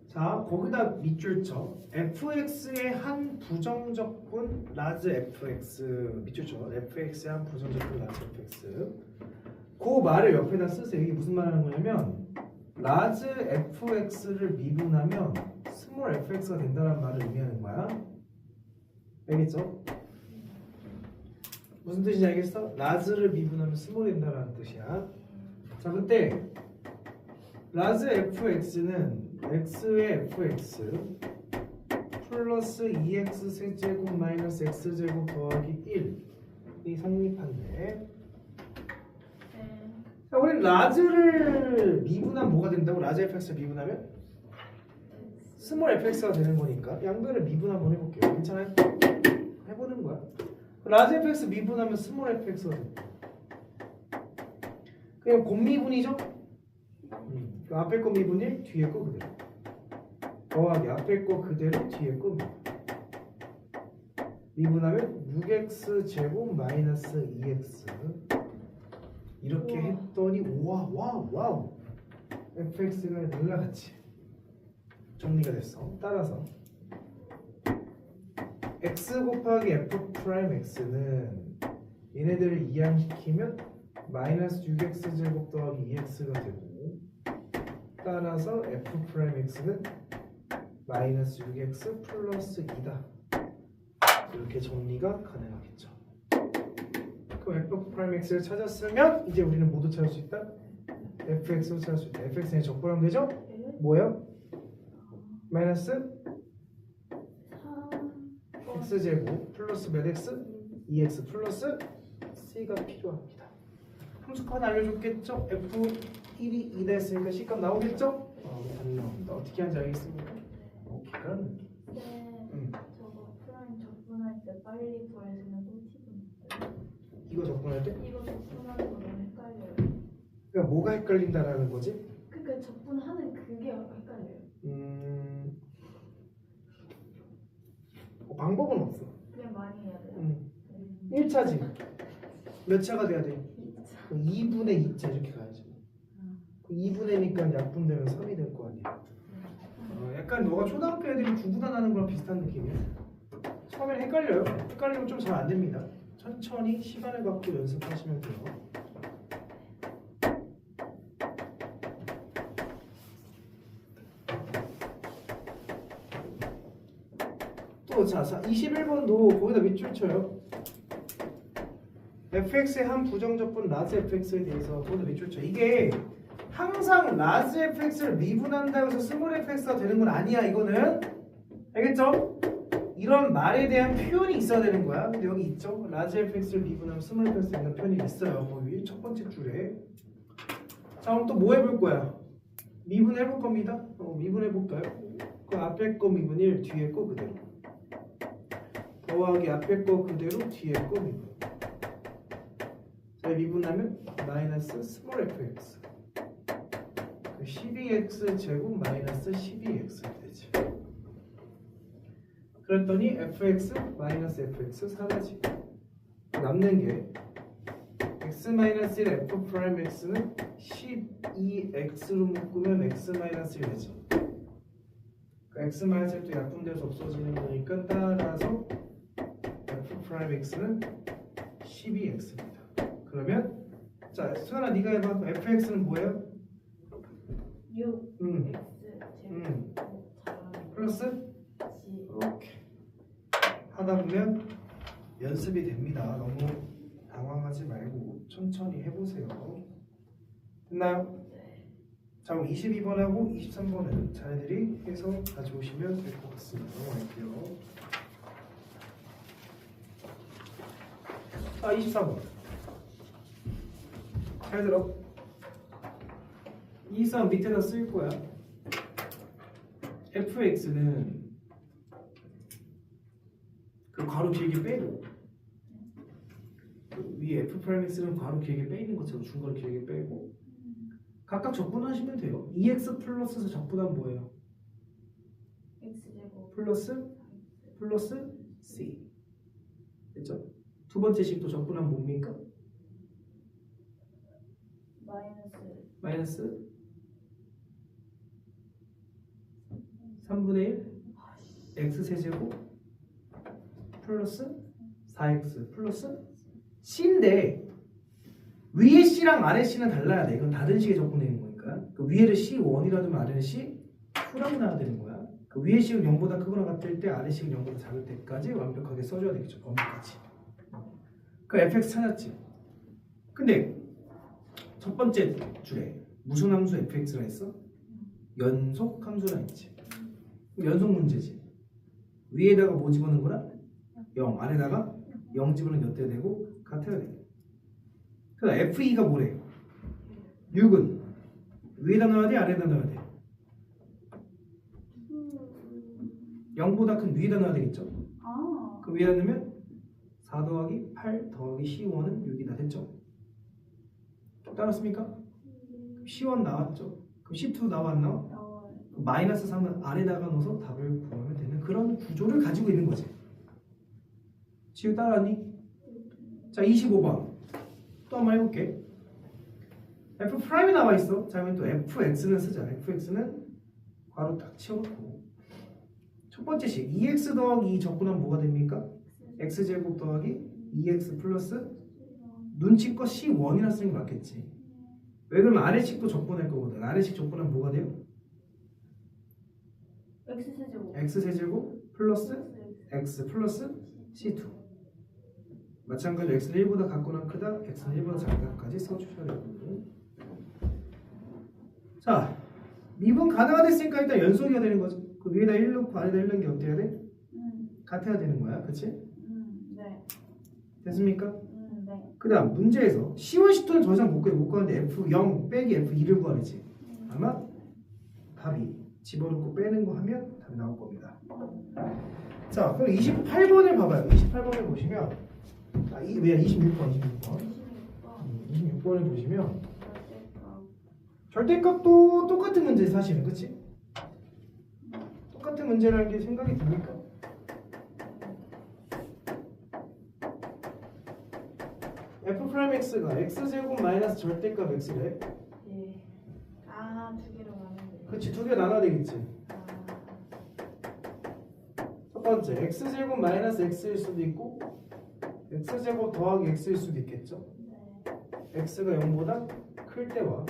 자, 거기다 밑줄 쳐. fx의 한 부정적분 라즈 fx 밑줄 쳐. fx의 한 부정적분 라즈 fx. 그 말을 옆에다 쓰세요. 이게 무슨 말 하는 거냐면 라즈 fx를 미분하면 스몰 fx가 된다는 말을 의미하는 거야. 알겠죠? 무슨 뜻인지 알겠어? 라즈를 미분하면 스몰이 된다는 뜻이야. 자, 그때 라즈 fx는 x의 fx 플러스 2x 세제곱 마이너스 x제곱 더하기 1이 성립한대. 자, 우리 라즈를 미분하면 뭐가 된다고? 라즈 fx를 미분하면 스몰 fx가 되는 거니까 양변을 미분 한번 해볼게요. 괜찮아요? 해보는 거야. 라즈 fx 미분하면 스몰 fx가 돼. 그냥 곱미분이죠? 그 앞에 거 미분일, 뒤에 거 그대로. 더하기 앞에 거 그대로, 뒤에 거 미분하면 6x 제곱 마이너스 2x 이렇게 우와. 했더니 와우 fx가 날라갔지. 정리가 됐어. 따라서 x 곱하기 f 프라임 x는 얘네들을 이항시키면 마이너스 6x 제곱 더하기 2x가 되고, 따라서 f 프라임 x는 마이너스 6x 플러스 2다. 이렇게 정리가 가능하겠죠. 그럼 f 프라임 x를 찾았으면 이제 우리는 모두 찾을 수 있다. fx를 찾을 수 있다. fx에 적분하면 되죠? 뭐예요? 마이너스 x제곱 플러스 몇 x? 2x 플러스 c가 필요합니다. 함수값 알려줬겠죠? F1이 2다 했으니까 C값 나오겠죠? 안 나옵니다. 어떻게 하는지 알겠습니까? 오케이, 그럼 네. 저거 프라임 접근할 때 빨리 구해주는 꿀팁은 있어요? 이거 접근할 때? 이거 접근하는 거 너무 헷갈려요. 그러니까 뭐가 헷갈린다라는 거지? 그러니까 접근하는 그게 헷갈려요. 방법은 없어. 그냥 많이 해야 돼요. 1차지. 몇 차가 돼야 돼? 2차. 2분의 2차 이렇게 가야지. 2분의니까 약분되면 3이 될 거 아니야. 약간 너가 초등학교 애들이 구분하는 거랑 비슷한 느낌이야. 처음엔 헷갈려요. 헷갈리면 좀 잘 안 됩니다. 천천히 시간을 갖고 연습하시면 돼요. 또 자, 21번도 거기다 밑줄 쳐요. fx의 한 부정적분 라지 fx에 대해서 거기다 밑줄 쳐. 이게 항상 라지 fx를 미분한다고 해서 스몰 fx가 되는 건 아니야. 이거는 알겠죠? 이런 말에 대한 표현이 있어야 되는 거야. 근데 여기 있죠? 라지 fx를 미분하면 스몰 fx 되는 표현이 있어요. 거기 첫 번째 줄에. 자, 그럼 또 뭐 해볼 거야? 미분해볼 겁니다. 미분해볼까요? 그 앞에 거 미분 1, 뒤에 거 그대로. 더하기 앞에 거 그대로, 뒤에 거 미분. 자, 미분하면 마이너스 스몰 fx. 12x 제곱 마이너스 12x 되지. 그랬더니 fx 마이너스 fx 사라지고 남는 게 x 마이너스 1 f 프라임 x는 12x로 묶으면 x 마이너스 1 되지. 그러니까 x 마이너스 1도 약분돼서 없어지는 거니까 따라서 f 프라임 x는 12x입니다. 그러면 자, 수연아 네가 해봐. fx는 뭐예요? 6 x 제곱 플러스 이렇게 하다 보면 연습이 됩니다. 너무 당황하지 말고 천천히 해보세요. 됐나요? 네. 자, 그럼 22번하고 23번은 자네들이 해서 가져오시면 될 것 같습니다. 넘어갈게요. 자, 23번 잘 들어. 23 밑에다 쓸 거야. fx는 그 괄호 길게 빼고 그 위에 f 프라임 x는 괄호 길게 빼는 것처럼 중괄호 길게 빼고 각각 적분하시면 돼요. 2x 플러스에서 적분하면 뭐예요? x 제곱 플러스 c. 됐죠? 두 번째 식도 적분하면 뭡니까? 마이너스 3분의 1 x 세제곱 플러스 4x 플러스 c인데 위에 c랑 아래 c는 달라야 돼. 이건 다른 식에 적분되는 거니까. 그 위에를 c1이라 두면 아래는 c2라고 나와야 되는 거야. 그 위에 식은 0보다 크거나 같을 때 아래 식은 0보다 작을 때까지 완벽하게 써줘야 되겠죠. 범위까지. 그 fx 찾았지. 근데 첫 번째 줄에 무슨 함수 fx라 했어? 연속 함수라 했지. 연속 문제지. 위에다가 뭐 집어넣은 거라? 0. 아래다가 0 집어넣으면 몇 대 되고 같아야 돼. 그래서 F2가 뭐래? 6은 위에다 넣어야 돼? 아래다 넣어야 돼? 0보다 큰 위에다 넣어야 되겠죠? 그 위에다 넣으면 4 더하기 8 더하기 C1은 6이다 됐죠? 따랐습니까? C1 나왔죠? 그럼 C2 나와 안 나와? 마이너스 3은 아래다가 넣어서 답을 구하면 되는 그런 구조를 가지고 있는 거지. 지우 따라하니? 자, 25번 또 한번 해볼게. f 프라임이 나와 있어. 자, 그러면 또 fx는 쓰자. fx는 괄호 딱 치워놓고 첫 번째 식 2x 더하기 2 적분하면 뭐가 됩니까? x제곱 더하기 2x 플러스 눈치껏 c1이라 쓰는 게 맞겠지. 왜 그러면 아래식도 적분할 거거든. 아래식 적분하면 뭐가 돼요? x세제곱 플러스 x 플러스 c2. 마찬가지로 x는 1보다 같거나 크다, x는 1보다 작다까지 써주셔야 되고. 자, 미분 가능하됐으니까 일단 연속이어야 되는 거죠. 그 위에다 1 넣고 아래다 1 넣는 게 어때야 돼? 같아야 되는 거야, 그치? 네. 됐습니까? 네. 그 다음 문제에서 C1, C2는 더 이상 못 구하는데 F0 빼기 F2를 구하랬지. 아마 답이 집어넣고 빼는 거 하면 답이 나올 겁니다. 자, 그럼 28번을 봐봐요. 28번을 보시면 왜 26번 26번을 보시면 절대값도 똑같은 문제 사실은 그치? 똑같은 문제라는 게 생각이 듭니까? f'x가 x제곱 마이너스 절대값 x래. 예. 아, 두 개로 나누네. 그치, 두 개 나눠야 되겠지. 아, 첫 번째 x제곱 마이너스 x일 수도 있고 x제곱 더하기 x일 수도 있겠죠. 네. x가 0보다 클 때와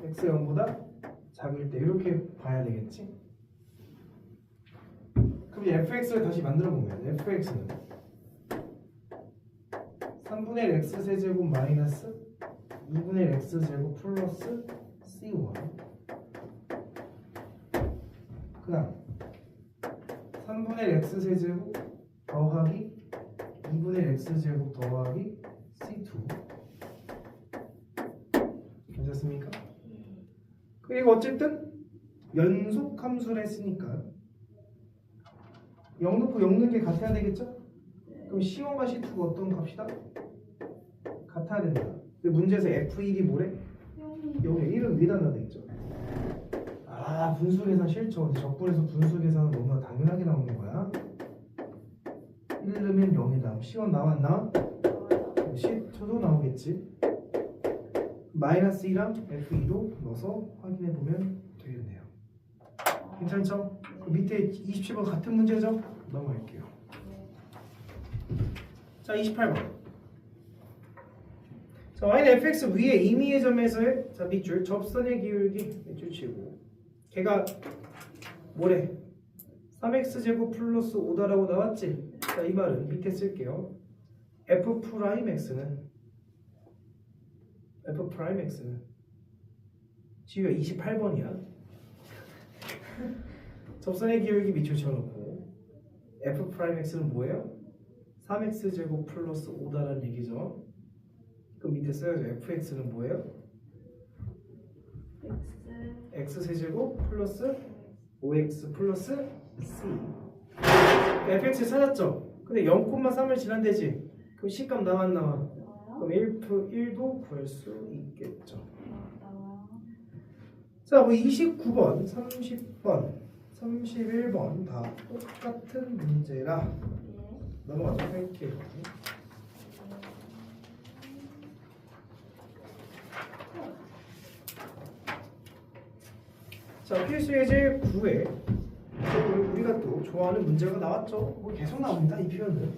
x가 0보다 작을 때 이렇게 봐야 되겠지. 그럼 이 fx를 다시 만들어 보면 fx는 3분의 1 x세제곱 마이너스 2분의 1 x제곱 플러스 c1 그 다음 3분의 1 x세제곱 더하기 2분의 1 x제곱 더하기 c2 괜찮습니까? 그리고 어쨌든 연속 함수를 했으니까 0 넣고 0 넣는 게 같아야 되겠죠? 그럼 C1과 C2가 어떤 값이다? 같아야 된다. 근데 문제에서 F1이 뭐래? 여기 1은 위에다 놔야 되겠죠? 아, 분수계산 싫죠. 근데 적분에서 분수계산은 너무나 당연하게 나오는 거야. 1 넣으면 0이다. C1 나왔나? C2도 나오겠지. 마이너스 2랑 F2도 넣어서 확인해 보면 되겠네요. 괜찮죠? 그 밑에 27번 같은 문제죠? 넘어갈게요. 자, 28번. 자, y는 fx 위에 임의의 점에서의 자, 밑줄 접선의 기울기 밑줄 치고 걔가 뭐래? 3x제곱 플러스 5다라고 나왔지? 자, 이 말은 밑에 쓸게요. f'x는 지우가 28번이야. 접선의 기울기 밑줄 쳐놓고 f'x는 뭐예요? 3x제곱 플러스 5다라는 얘기죠. 그럼 밑에 써야죠. fx는 뭐예요? x세제곱 플러스 5x 플러스 c. fx 찾았죠? 근데 0,3을 지난대지. 그럼 c값 나와 안 나와? 그럼 1도 구할 수 있겠죠. 자, 뭐 29번, 30번, 31번 다 똑같은 문제라 넘어가도록 할게요. 자, 필수 예제 9에 우리가 또 좋아하는 문제가 나왔죠. 뭐 계속 나옵니다, 이 표현은.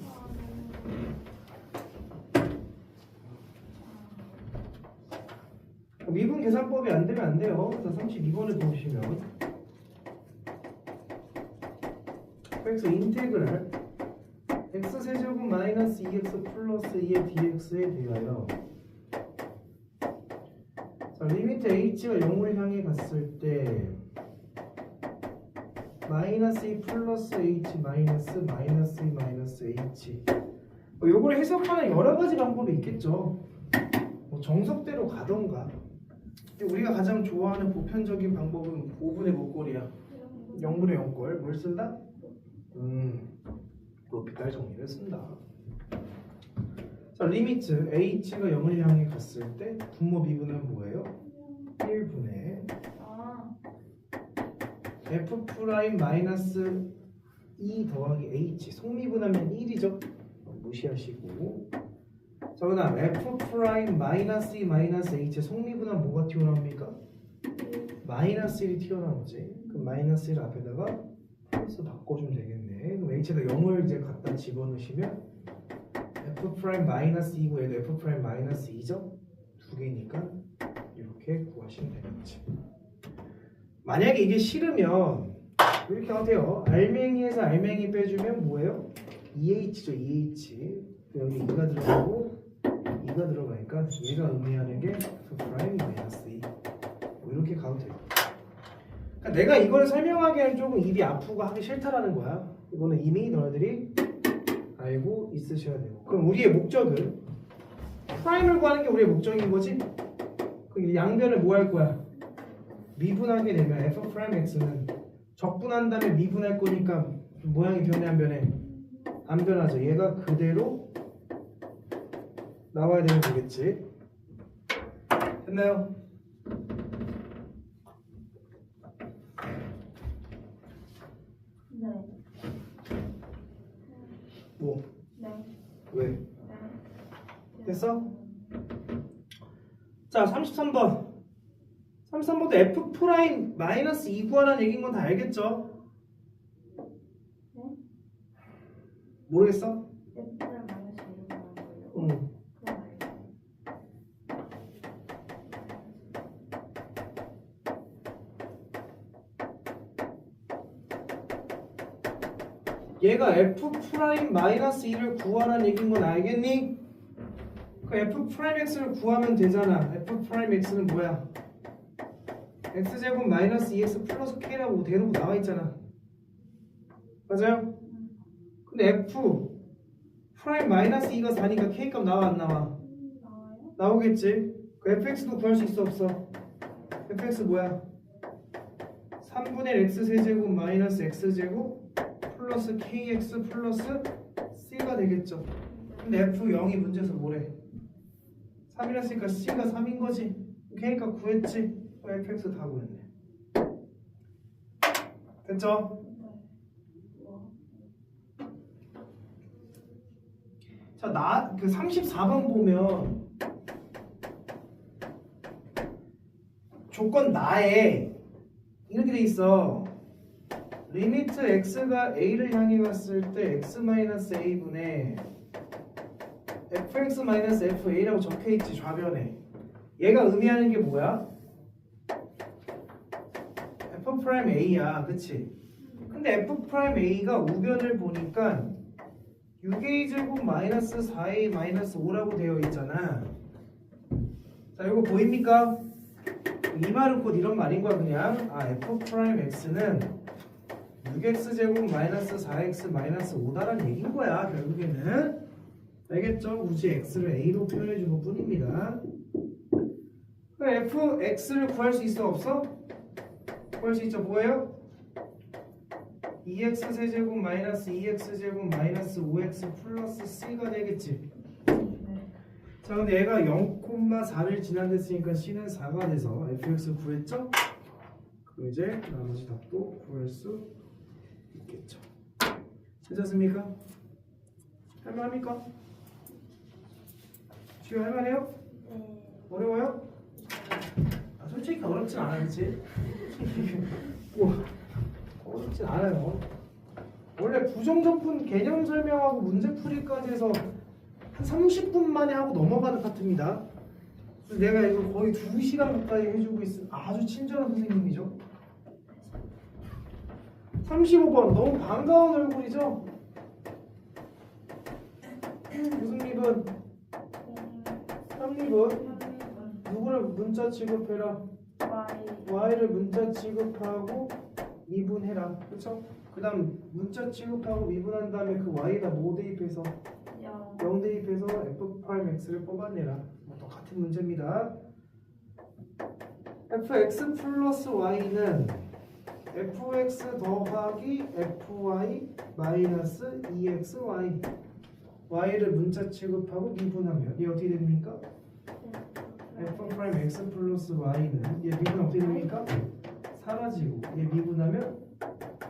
미분 계산법이 안 되면 안 돼요. 자, 32번을 보시면 fx 인테그랄 x세제곱 마이너스 2x 플러스 2의 dx에 대하여 자, 리미트 h가 0을 향해 갔을 때 마이너스 2 플러스 h 마이너스 2 마이너스 h 요걸 해석하는 여러 가지 방법이 있겠죠. 뭐 정석대로 가던가. 근데 우리가 가장 좋아하는 보편적인 방법은 5분의 목골이야. 0분의 0골. 뭘 쓴다? 로피탈 정리를 쓴다. 자, 리미트 h가 0을 향해 갔을 때 분모 미분은 뭐예요? 1분의 f 프라임 마이너스 2 더하기 h. 속미분하면 1이죠. 무시하시고. 자, 그 다음 f 프라임 마이너스 2 마이너스 h의 속미분하면 뭐가 튀어나옵니까? 마이너스 1이 튀어나오지. 그럼 마이너스 1 앞에다가 플러스 바꿔주면 되겠네. 그럼 h에다 0을 이제 갖다 집어넣으시면 f 프라임 마이너스 2고 얘도 f 프라임 마이너스 2죠? 두 개니까 이렇게 구하시면 되겠지. 만약에 이게 싫으면 이렇게 하세요. 알맹이에서 알맹이 빼주면 뭐예요? 2h죠. 2h. 여기 2가 들어가고 2가 들어가니까 얘가 의미하는 게 f 프라임 마이너스 2. 뭐 이렇게 가도 돼요. 그러니까 내가 이걸 설명하기에는 조금 입이 아프고 하기 싫다라는 거야. 이거는 이미 너희들이 알고 있으셔야 돼요. 그럼 우리의 목적은 프라임을 구하는 게 우리의 목적인 거지? 그 양변을 뭐 할 거야? 미분하게 되면 f 프라임 x는 적분한 다음에 미분할 거니까 모양이 변해 안 변해? 안 변하죠. 얘가 그대로 나와야 되는 거겠지. 됐나요? 네. 뭐? 네. 왜? 네. 됐어? 자, 33번. 33번도 f 프라임 마이너스 2 구하라는 얘기인 건 다 알겠죠? 네? 모르겠어? F를 마이너스 2로 나온 거예요. 응. 그건 알죠. 얘가 f 프라임 마이너스 2를 구하라는 얘기인 건 알겠니? 그 f 프라임 x를 구하면 되잖아. f 프라임 x는 뭐야? x제곱 마이너스 2x 플러스 k라고 대놓고 나와 있잖아. 맞아요? 근데 f 프라임 마이너스 2가 4니까 k 값 나와 안 나와? 나와요? 나오겠지. 그 fx도 구할 수 있어 없어? fx 뭐야? 3분의 x 세제곱 마이너스 x제곱 플러스 kx 플러스 c가 되겠죠. 근데 f0이 문제에서 뭐래? 3이랬으니까 c가 3인 거지. k가 구했지. fx 다 구했네. 됐죠? 네. 우와. 자, 그 34번 보면 조건 나에 이렇게 돼 있어. 리미트 x가 a를 향해 갔을 때 x-a분의 fx-fa라고 적혀있지 좌변에. 얘가 의미하는 게 뭐야? f'a야, 그치? 근데 f'a가 우변을 보니까 6a제곱 마이너스 4a 마이너스 5라고 되어 있잖아. 자, 이거 보입니까? 이 말은 곧 이런 말인 거야. 그냥 f'x는 6x제곱 마이너스 4x 마이너스 5다라는 얘기인 거야. 결국에는 알겠죠? 굳이 x를 a로 표현해 준 것 뿐입니다. fx를 구할 수 있어 없어? 구할 수 있죠. 뭐예요? 2x 세제곱 마이너스 2x제곱 마이너스 5x 플러스 c가 되겠지. 네. 자, 근데 얘가 0,4를 지나댔으니까 c는 4가 돼서 fx 구했죠? 그럼 이제 나머지 답도 구할 수 있겠죠. 괜찮습니까? 할만합니까? 지금 할만해요? 네. 어려워요? 솔직히 어렵진 않아, 그치? 뭐 어렵진 않아요. 원래 부정적분 개념 설명하고 문제풀이까지 해서 한 30분 만에 하고 넘어가는 파트입니다. 그래서 내가 이거 거의 2시간 가까이 해주고 있는 아주 친절한 선생님이죠. 35번 너무 반가운 얼굴이죠? 무슨 리본? 3리본 누구를 문자 취급해라? y를 문자 취급하고 미분해라. 그쵸? 그 다음 문자 취급하고 미분한 다음에 그 y에다 뭐 대입해서 0 대입해서 f'x를 뽑아내라. 뭐 똑같은 문제입니다. fx 플러스 y는 fx 더하기 fy 마이너스 2xy y를 문자 취급하고 미분하면 얘 어떻게 됩니까? f'x 플러스 y는 얘 미분 어떻게 됩니까? 사라지고 얘 미분하면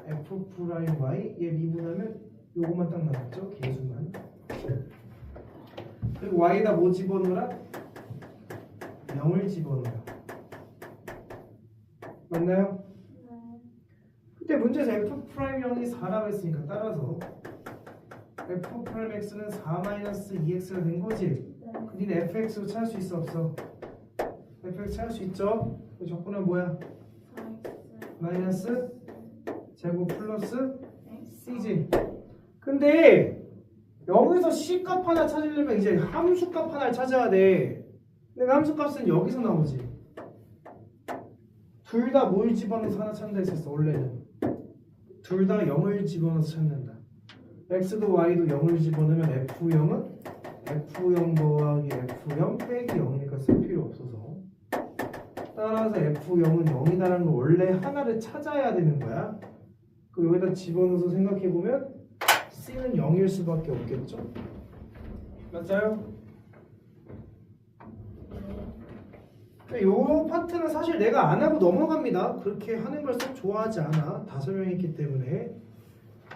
f'y 얘 미분하면 요거만 딱 남았죠? 개수만. 그리고 y에다 뭐 집어넣으라? 0을 집어넣어요. 맞나요? 그때 문제에서 f'형이 4라고 했으니까 따라서 f'x는 4-2x가 된 거지? 니네 fx로 찾을 수 있어 없어? fx 찾을 수 있죠? 적분은 뭐야? 마이너스 제곱 플러스 c지. 근데 여기서 c값 하나 찾으려면 이제 함수값 하나를 찾아야 돼. 근데 함수값은 여기서 나오지. 둘 다 뭘 집어넣어서 하나 찾는다 했었어. 원래는 둘 다 0을 집어넣어서 찾는다. x도 y도 0을 집어넣으면 f0은 F0 더하기 F0 빼기 0이니까 쓸 필요 없어서 따라서 F0은 0이다라는 걸 원래 하나를 찾아야 되는 거야. 그 여기다 집어넣어서 생각해보면 C는 0일 수밖에 없겠죠? 맞아요? 이 파트는 사실 내가 안 하고 넘어갑니다. 그렇게 하는 걸 썩 좋아하지 않아. 다 설명했기 때문에.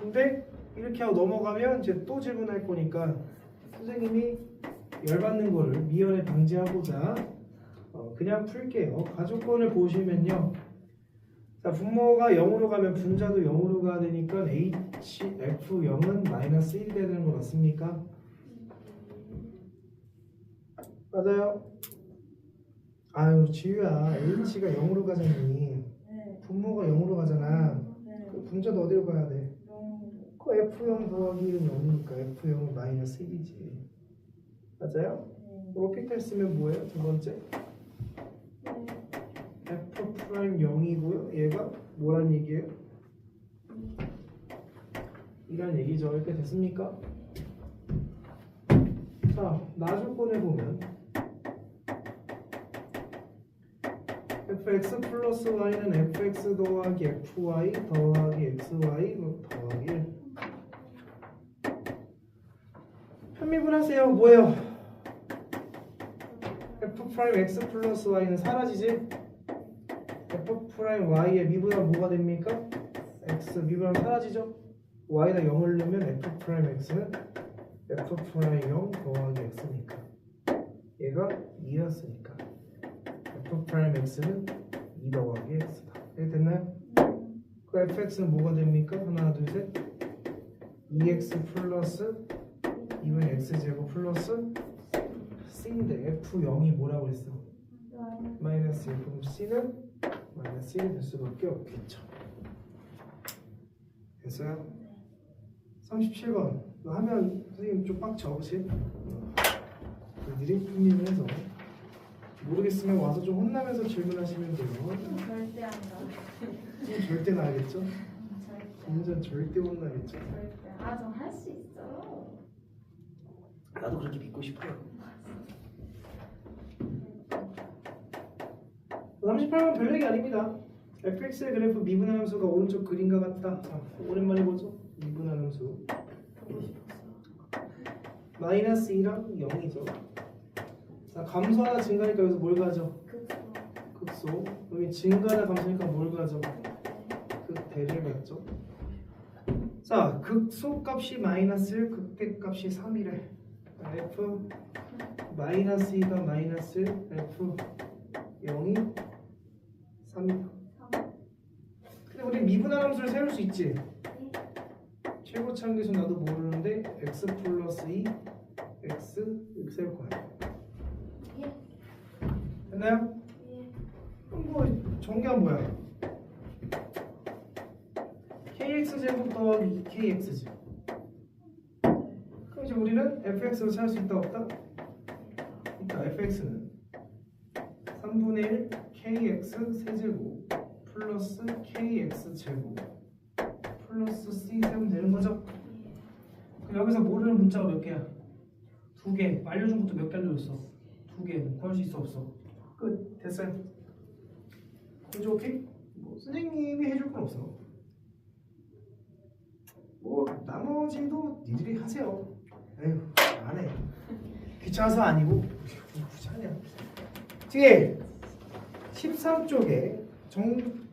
근데 이렇게 하고 넘어가면 이제 또 질문할 거니까 선생님이 열받는 거를 미연에 방지하고자 그냥 풀게요. 가족권을 보시면요. 자, 분모가 0으로 가면 분자도 0으로 가야 되니까 F0은 마이너스 1이 되는 거 맞습니까? 맞아요? 아유 지우야 H가 0으로 가자니 네. 분모가 0으로 가잖아. 네. 그 분자도 어디로 가야 돼? 0. 그 F0 더하기 1은 0이니까 F0은 마이너스 1이지. 맞아요? 네. 로피탈 쓰면 뭐예요? 두 번째 네. F 프라임 0이고요. 얘가 뭐란 얘기예요? 이란 얘기죠. 이렇게 됐습니까? 자, 나조건을 보면 fx 플러스 y는 fx 더하기 fy 더하기 xy 더하기 1. 편미분하세요. 뭐예요? f 프라임 x 플러스 y는 사라지지? f 프라임 y의 미분하면 뭐가 됩니까? x 미분하면 사라지죠? y에다 0을 넣으면 f 프라임 x는 f 프라임 0 더하기 x니까 얘가 2였으니까 f 프라임 x는 2 더하기 x다. 이렇게 됐나요? 그 fx는 뭐가 됩니까? 하나 둘 셋 2x 플러스 2분 x제곱 플러스 c인데 f0이 뭐라고 그랬어? 마이너스 1. 그럼 c는 마이너스 1이 될 수밖에 없겠죠. 됐어요? 37번 하면 선생님 좀 빡쳐 그치? 느림표님을 해서 모르겠으면 와서 좀 혼나면서 질문하시면 돼요. 절대 안 가. 절대는 알겠죠? 절대. 완전 절대 혼나겠죠? 절대. 아, 저 할 수 있어요. 나도 그렇게 믿고 싶어요. 38번 별 얘기 아닙니다. fx의 그래프 미분한 함수가 오른쪽 그림과 같다. 오랜만에 보죠? 미분한 함수 보고 싶었어. 마이너스 2랑 0이죠. 자, 감소 하나 증가니까 여기서 뭘 가져? 극소. 여기 증가나 감소니까 뭘 가져? 극대를 갖죠. 자, 극소 값이 마이너스 1, 극대 값이 3이래. f 마이너스 2가 마이너스 1, f 0이 3이다. 근데 우리 미분한 함수를 세울 수 있지? 최고차항계수 나도 모르는데 x 플러스 2 x 이렇게 세울 거야. 됐나요? 그럼 뭐 정의가 뭐야? kx 제곱 더하기 2kx지. 그럼 이제 우리는 fx로 찾을 수 있다 없다? 있다. fx는 3분의 1 kx 세제곱 플러스 kx 제곱 플러스 c 세우면 되는 거죠? 그럼 여기서 모르는 문자가 몇 개야? 2개. 알려준 것도 몇 개 알려줬어? 2개. 구할 수 있어 없어? 끝. 됐어요. 이제 오케이? 뭐 선생님이 해줄 건 없어. 뭐 나머지도 니들이 하세요. 에휴 안 해. 귀찮아서 아니고 굳이 하냐. 뒤에 13쪽에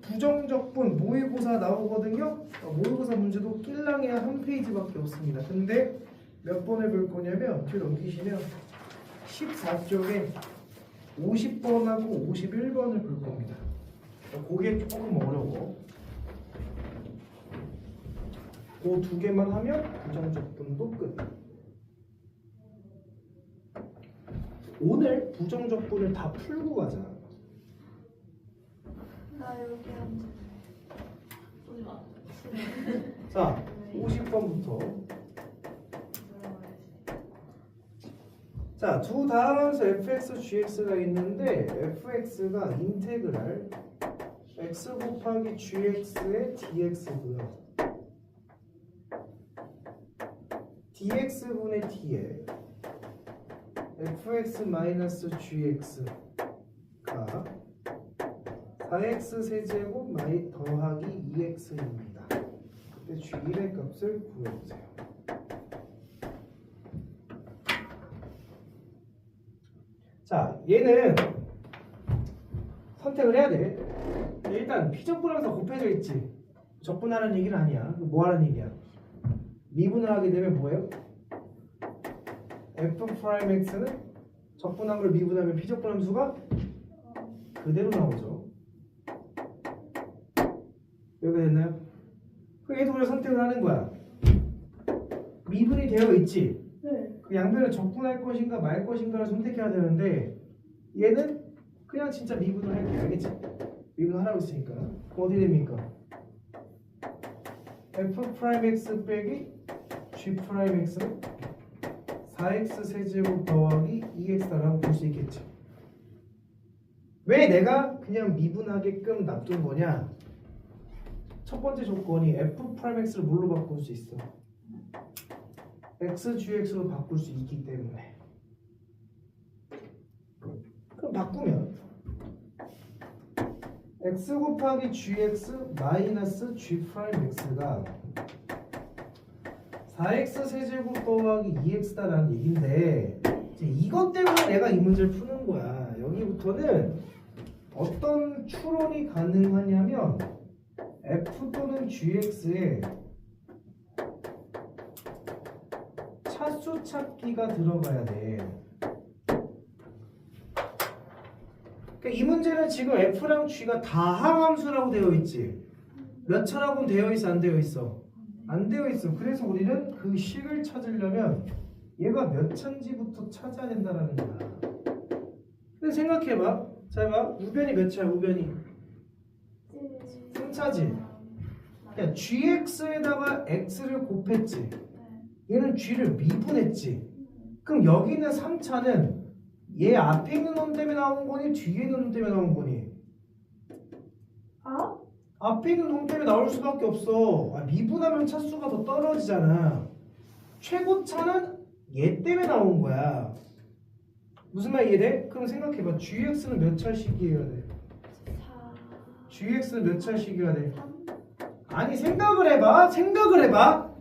부정적분 모의고사 나오거든요. 모의고사 문제도 낄랑이야 한 페이지밖에 없습니다. 근데 몇 번을 볼 거냐면 뒤로 넘기시면 14쪽에 50번하고 51번을 볼 겁니다. 그게 조금 어려워. 그 두 개만 하면 부정적분도 끝. 오늘 부정적분을 다 풀고 가자. 나 여기 앉아. 오지 마. 자, 50번부터. 자, 두 다음함수 fx, gx가 있는데 fx가 인테그랄 x 곱하기 gx의 dx고요. dx분의 d에 fx-gx가 4x 세제곱 더하기 2x입니다. 그때 g1의 값을 구해보세요. 자, 얘는 선택을 해야 돼. 일단 피적분하면서 곱해져 있지. 적분하는 얘기는 아니야. 뭐 하는 얘기야? 미분을 하게 되면 뭐예요? f'x는 적분한 걸 미분하면 피적분함수가 그대로 나오죠. 여기 됐나요? 그 얘도 우리가 선택을 하는 거야. 미분이 되어 있지. 네. 그 양변을 적분할 것인가 말 것인가를 선택해야 되는데 얘는 그냥 진짜 미분을 할게. 알겠지? 미분하라고 했으니까. 그럼 어디 됩니까? f'x 빼기 g'x는 4x 세제곱 더하기 2x라고 볼 수 있겠죠. 왜 내가 그냥 미분하게끔 놔둔 거냐? 첫 번째 조건이 f'x를 뭘로 바꿀 수 있어? xgx로 바꿀 수 있기 때문에. 그럼 바꾸면 x 곱하기 gx 마이너스 g'x가 4x 세제곱 더하기 2x다라는 얘긴데 이제 이것 때문에 내가 이 문제를 푸는 거야. 여기부터는 어떤 추론이 가능하냐면 f 또는 gx에 차수 찾기가 들어가야 돼. 그러니까 이 문제는 지금 f랑 g가 다항함수라고 되어 있지. 몇 차라고 되어 있어, 안 되어 있어? 안 되어 있어. 그래서 우리는 그 식을 찾으려면 얘가 몇 차인지부터 찾아야 된다라는 거야. 근데 생각해봐. 자, 봐. 우변이 몇 차야? 우변이 3차지. 그러니까 gx에다가 x를 곱했지. 얘는 g를 미분했지. 그럼 여기 있는 3차는 얘 앞에 있는 놈 때문에 나온 거니 뒤에 있는 놈 때문에 나온 거니? 아? 앞에 있는 놈 때문에 나올 수밖에 없어. 미분하면 차수가 더 떨어지잖아. 최고차는 얘 때문에 나온 거야. 무슨 말 이해돼? 그럼 생각해봐. gx는 몇 차씩이어야 돼? 4, gx는 몇 차씩이어야 돼? 3, 아니 생각을 해봐.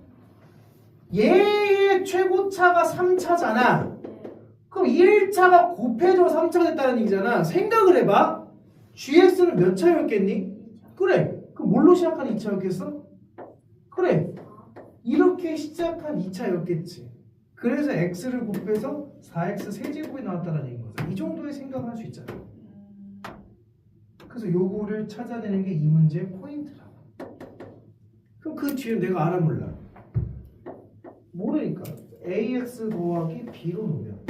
얘의 최고차가 3차잖아. 그럼 1차가 곱해져 3차가 됐다는 얘기잖아. 생각을 해봐. gx는 몇 차였겠니? 2차. 그래. 그럼 뭘로 시작한 2차였겠어? 그래. 이렇게 시작한 2차였겠지. 그래서 x를 곱해서 4x 세제곱이 나왔다는 얘기인 거죠. 이 정도의 생각을 할 수 있잖아. 그래서 요거를 찾아내는 게 이 문제의 포인트라고. 그럼 그 뒤에 내가 알아 몰라? 모르니까 ax 더하기 b로 놓으면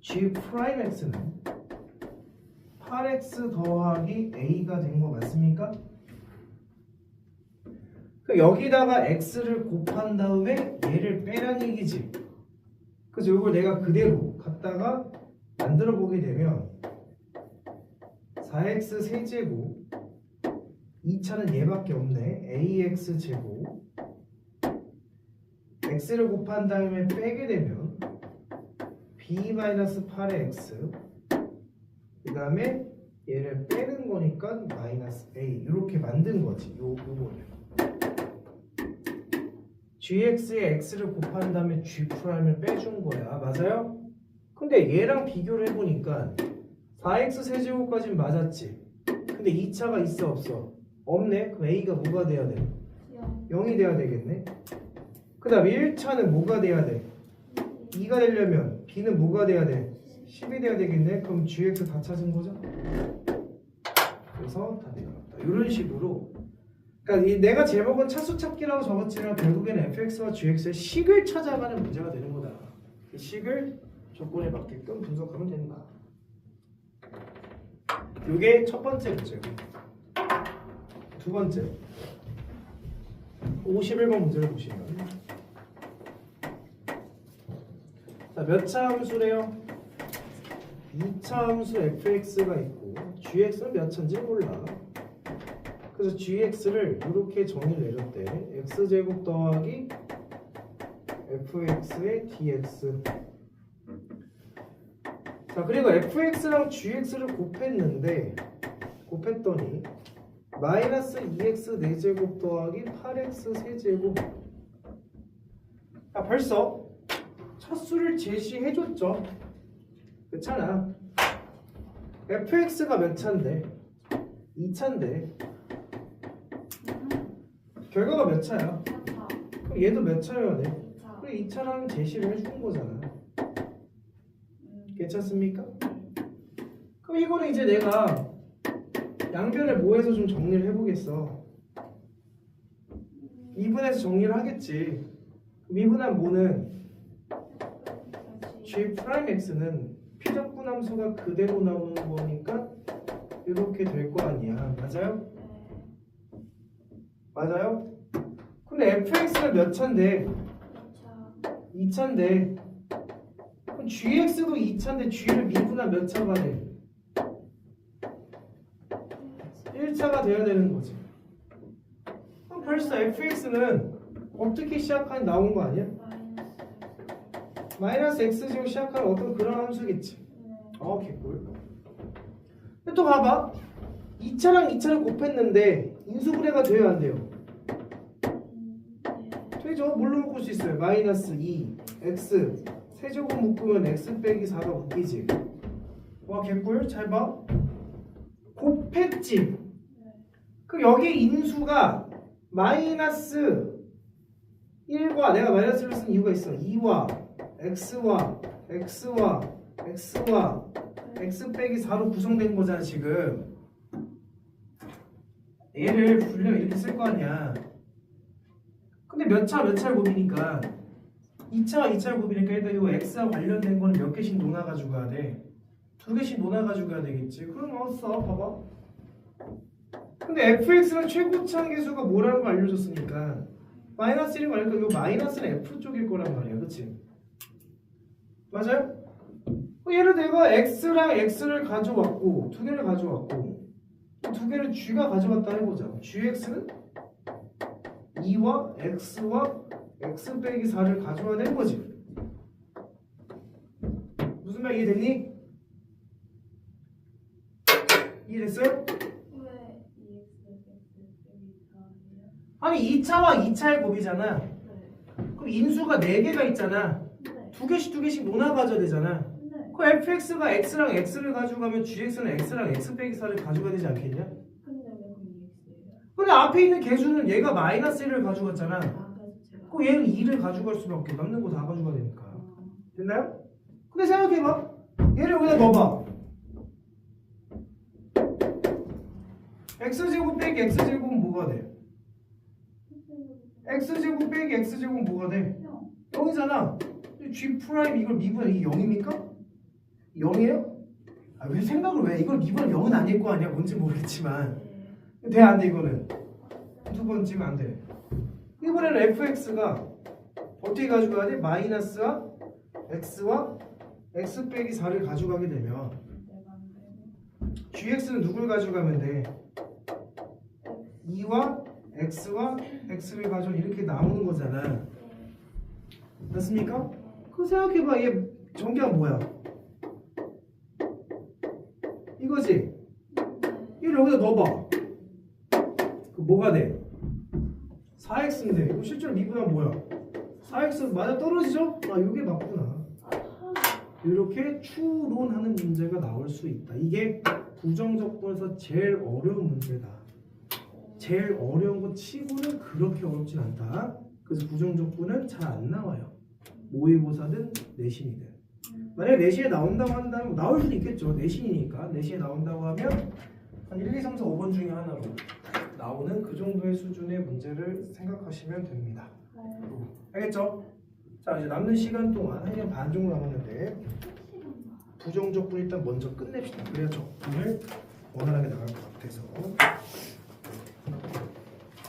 g'x는 8x 더하기 a가 된 거 맞습니까? 여기다가 x를 곱한 다음에 얘를 빼란 얘기지. 그래서 이걸 내가 그대로 갖다가 만들어 보게 되면 4x 세제곱 2차는 얘밖에 없네. ax 제곱 x를 곱한 다음에 빼게 되면 b-8의 x 그 다음에 얘를 빼는 거니까 마이너스 a 이렇게 만든 거지. 요거를 gx에 x를 곱한 다음에 g'을 빼준 거야. 맞아요? 근데 얘랑 비교를 해보니까 4x 세제곱까지는 맞았지. 근데 2차가 있어 없어? 없네. 그럼 a가 뭐가 돼야 돼? 0이 돼야 되겠네. 그 다음 1차는 뭐가 돼야 돼? 2가 되려면 b는 뭐가 돼야 돼? 10이 돼야 되겠네. 그럼 gx 다 찾은 거죠? 그래서 다 되어갔다. 이런 식으로. 그러니까 내가 제목은 차수 찾기라고 적었지만 결국에는 fx와 gx의 식을 찾아가는 문제가 되는 거다. 그 식을 조건에 맞게끔 분석하면 된다. 이게 첫 번째 문제고. 두 번째 51번 문제를 보시면 자, 몇 차 함수래요? 2차 함수 fx가 있고 gx는 몇 차인지 몰라. 그래서 gx를 이렇게 정의를 내렸대. x제곱 더하기 fx의 dx 자, 그리고 fx랑 gx를 곱했더니 마이너스 2x 4제곱 더하기 8x 세제곱. 벌써 첫 수를 제시해줬죠. 그렇잖아. fx가 몇 차인데? 2차인데 결과가 몇 차야? 4차. 그럼 얘도 몇 차여야 돼? 2차. 그래 2차라는 제시를 해준 거잖아. 괜찮습니까? 그럼 이거는 이제 내가 양변을 모해서 좀 정리를 해보겠어. 미분해서 정리를 하겠지. 미분한 모는 G'X는 피적분 함수가 그대로 나오는 거니까 이렇게 될 거 아니야. 맞아요? 네. 맞아요? 근데 fx가 몇 차인데? 2차. 2차인데 그럼 gx도 2차인데 g를 미분한 몇 차가 돼? 1차가 돼야 되는 거지. 그럼 벌써 fx는 어떻게 시작하니 나온 거 아니야? 마이너스 x제곱 시작하는 어떤 그런 함수겠지. 개꿀. 근데 또 봐봐. 2차랑 2차를 곱했는데 인수분해가 돼야 안 돼요? 되죠. 뭘로 묶을 수 있어요? 마이너스 2 x 세제곱 묶으면 x 빼기 4가 묶이지. 와 개꿀. 잘 봐. 곱했지. 그럼 여기 인수가 마이너스 1과 내가 마이너스를 쓴 이유가 있어. 2와 x와 x와 x와 x 빼기 4로 구성된 거잖아 지금. 얘를 분명 이렇게 쓸 거 아니야. 근데 몇 차를 곱이니까 2차와 2차를 곱이니까 일단 이거 x와 관련된 거는 몇 개씩 논아가지고 가야 돼. 2개씩 논아가지고 가야 되겠지. 그럼 써 봐봐. 근데 fx는 최고차 계수가 뭐라는 거 알려줬으니까 마이너스 1인 거 아니까 이거 마이너스는 f 쪽일 거란 말이야. 그치? 맞아요? 얘를 내가 x랑 x를 가져왔고 2개를 가져왔고 2개를 g가 가져갔다 해보자. gx는 2와 x와 x 빼기 4를 가져와야 되는 거지. 무슨 말 이해됐니? 이해됐어요? 왜 2x 빼기 4예요? 아니 2차와 2차의 곱이잖아. 네. 그럼 인수가 4개가 있잖아. 네. 2개씩 논아 가져야 되잖아. 네. 그 fx가 x랑 x를 가져가면 gx는 x랑 x 빼기 4를 가져가야 되지 않겠냐? 근데 왜 그럼 2x예요? 근데 앞에 있는 개수는 얘가 마이너스 1을 가져갔잖아. 그래서 제가 그 얘는 2를 가져갈 수밖에 없게. 남는 거 다 가져가야 되니까. 됐나요? 근데 생각해봐. 얘를 여기다 넣어봐. x제곱 빼기 x제곱은 뭐가 돼? x제곱 빼기 x제곱은 뭐가 돼? 0이잖아. g 프라임 이걸 미분해. 이게 0입니까? 0이에요? 왜 생각을 왜? 이걸 미분하면 0은 아닐 거 아니야. 뭔지 모르겠지만. 돼, 안 돼, 이거는? 두 번째가 안 돼. 이번에는 fx가 어떻게 가져가야 돼? 마이너스와 x와 x 빼기 4를 가져가게 되면 gx는 누굴 가져가면 돼? 2와 x와 x를 가져오면 이렇게 나오는 거잖아. 맞습니까? 그거 생각해봐. 얘 전개가 뭐야? 이거지? 이걸 여기다 넣어봐. 그 뭐가 돼? 4x인데 이거 실제로 미분하면 뭐야? 4x 맞아 떨어지죠? 아 이게 맞구나. 이렇게 추론하는 문제가 나올 수 있다. 이게 부정적분에서 제일 어려운 문제다. 제일 어려운 거 치고는 그렇게 어렵진 않다. 그래서 부정적분은 잘 안 나와요. 모의고사든 내신이든. 만약에 내신에 나온다고 한다면 나올 수도 있겠죠. 내신이니까. 내신에 나온다고 하면 한 1, 2, 3, 4, 5번 중에 하나로 나오는 그 정도의 수준의 문제를 생각하시면 됩니다. 알겠죠? 자 이제 남는 시간 동안 1년 반 정도 남았는데 부정적분 일단 먼저 끝냅시다. 그래야 적분을 원활하게 나갈 것 같아서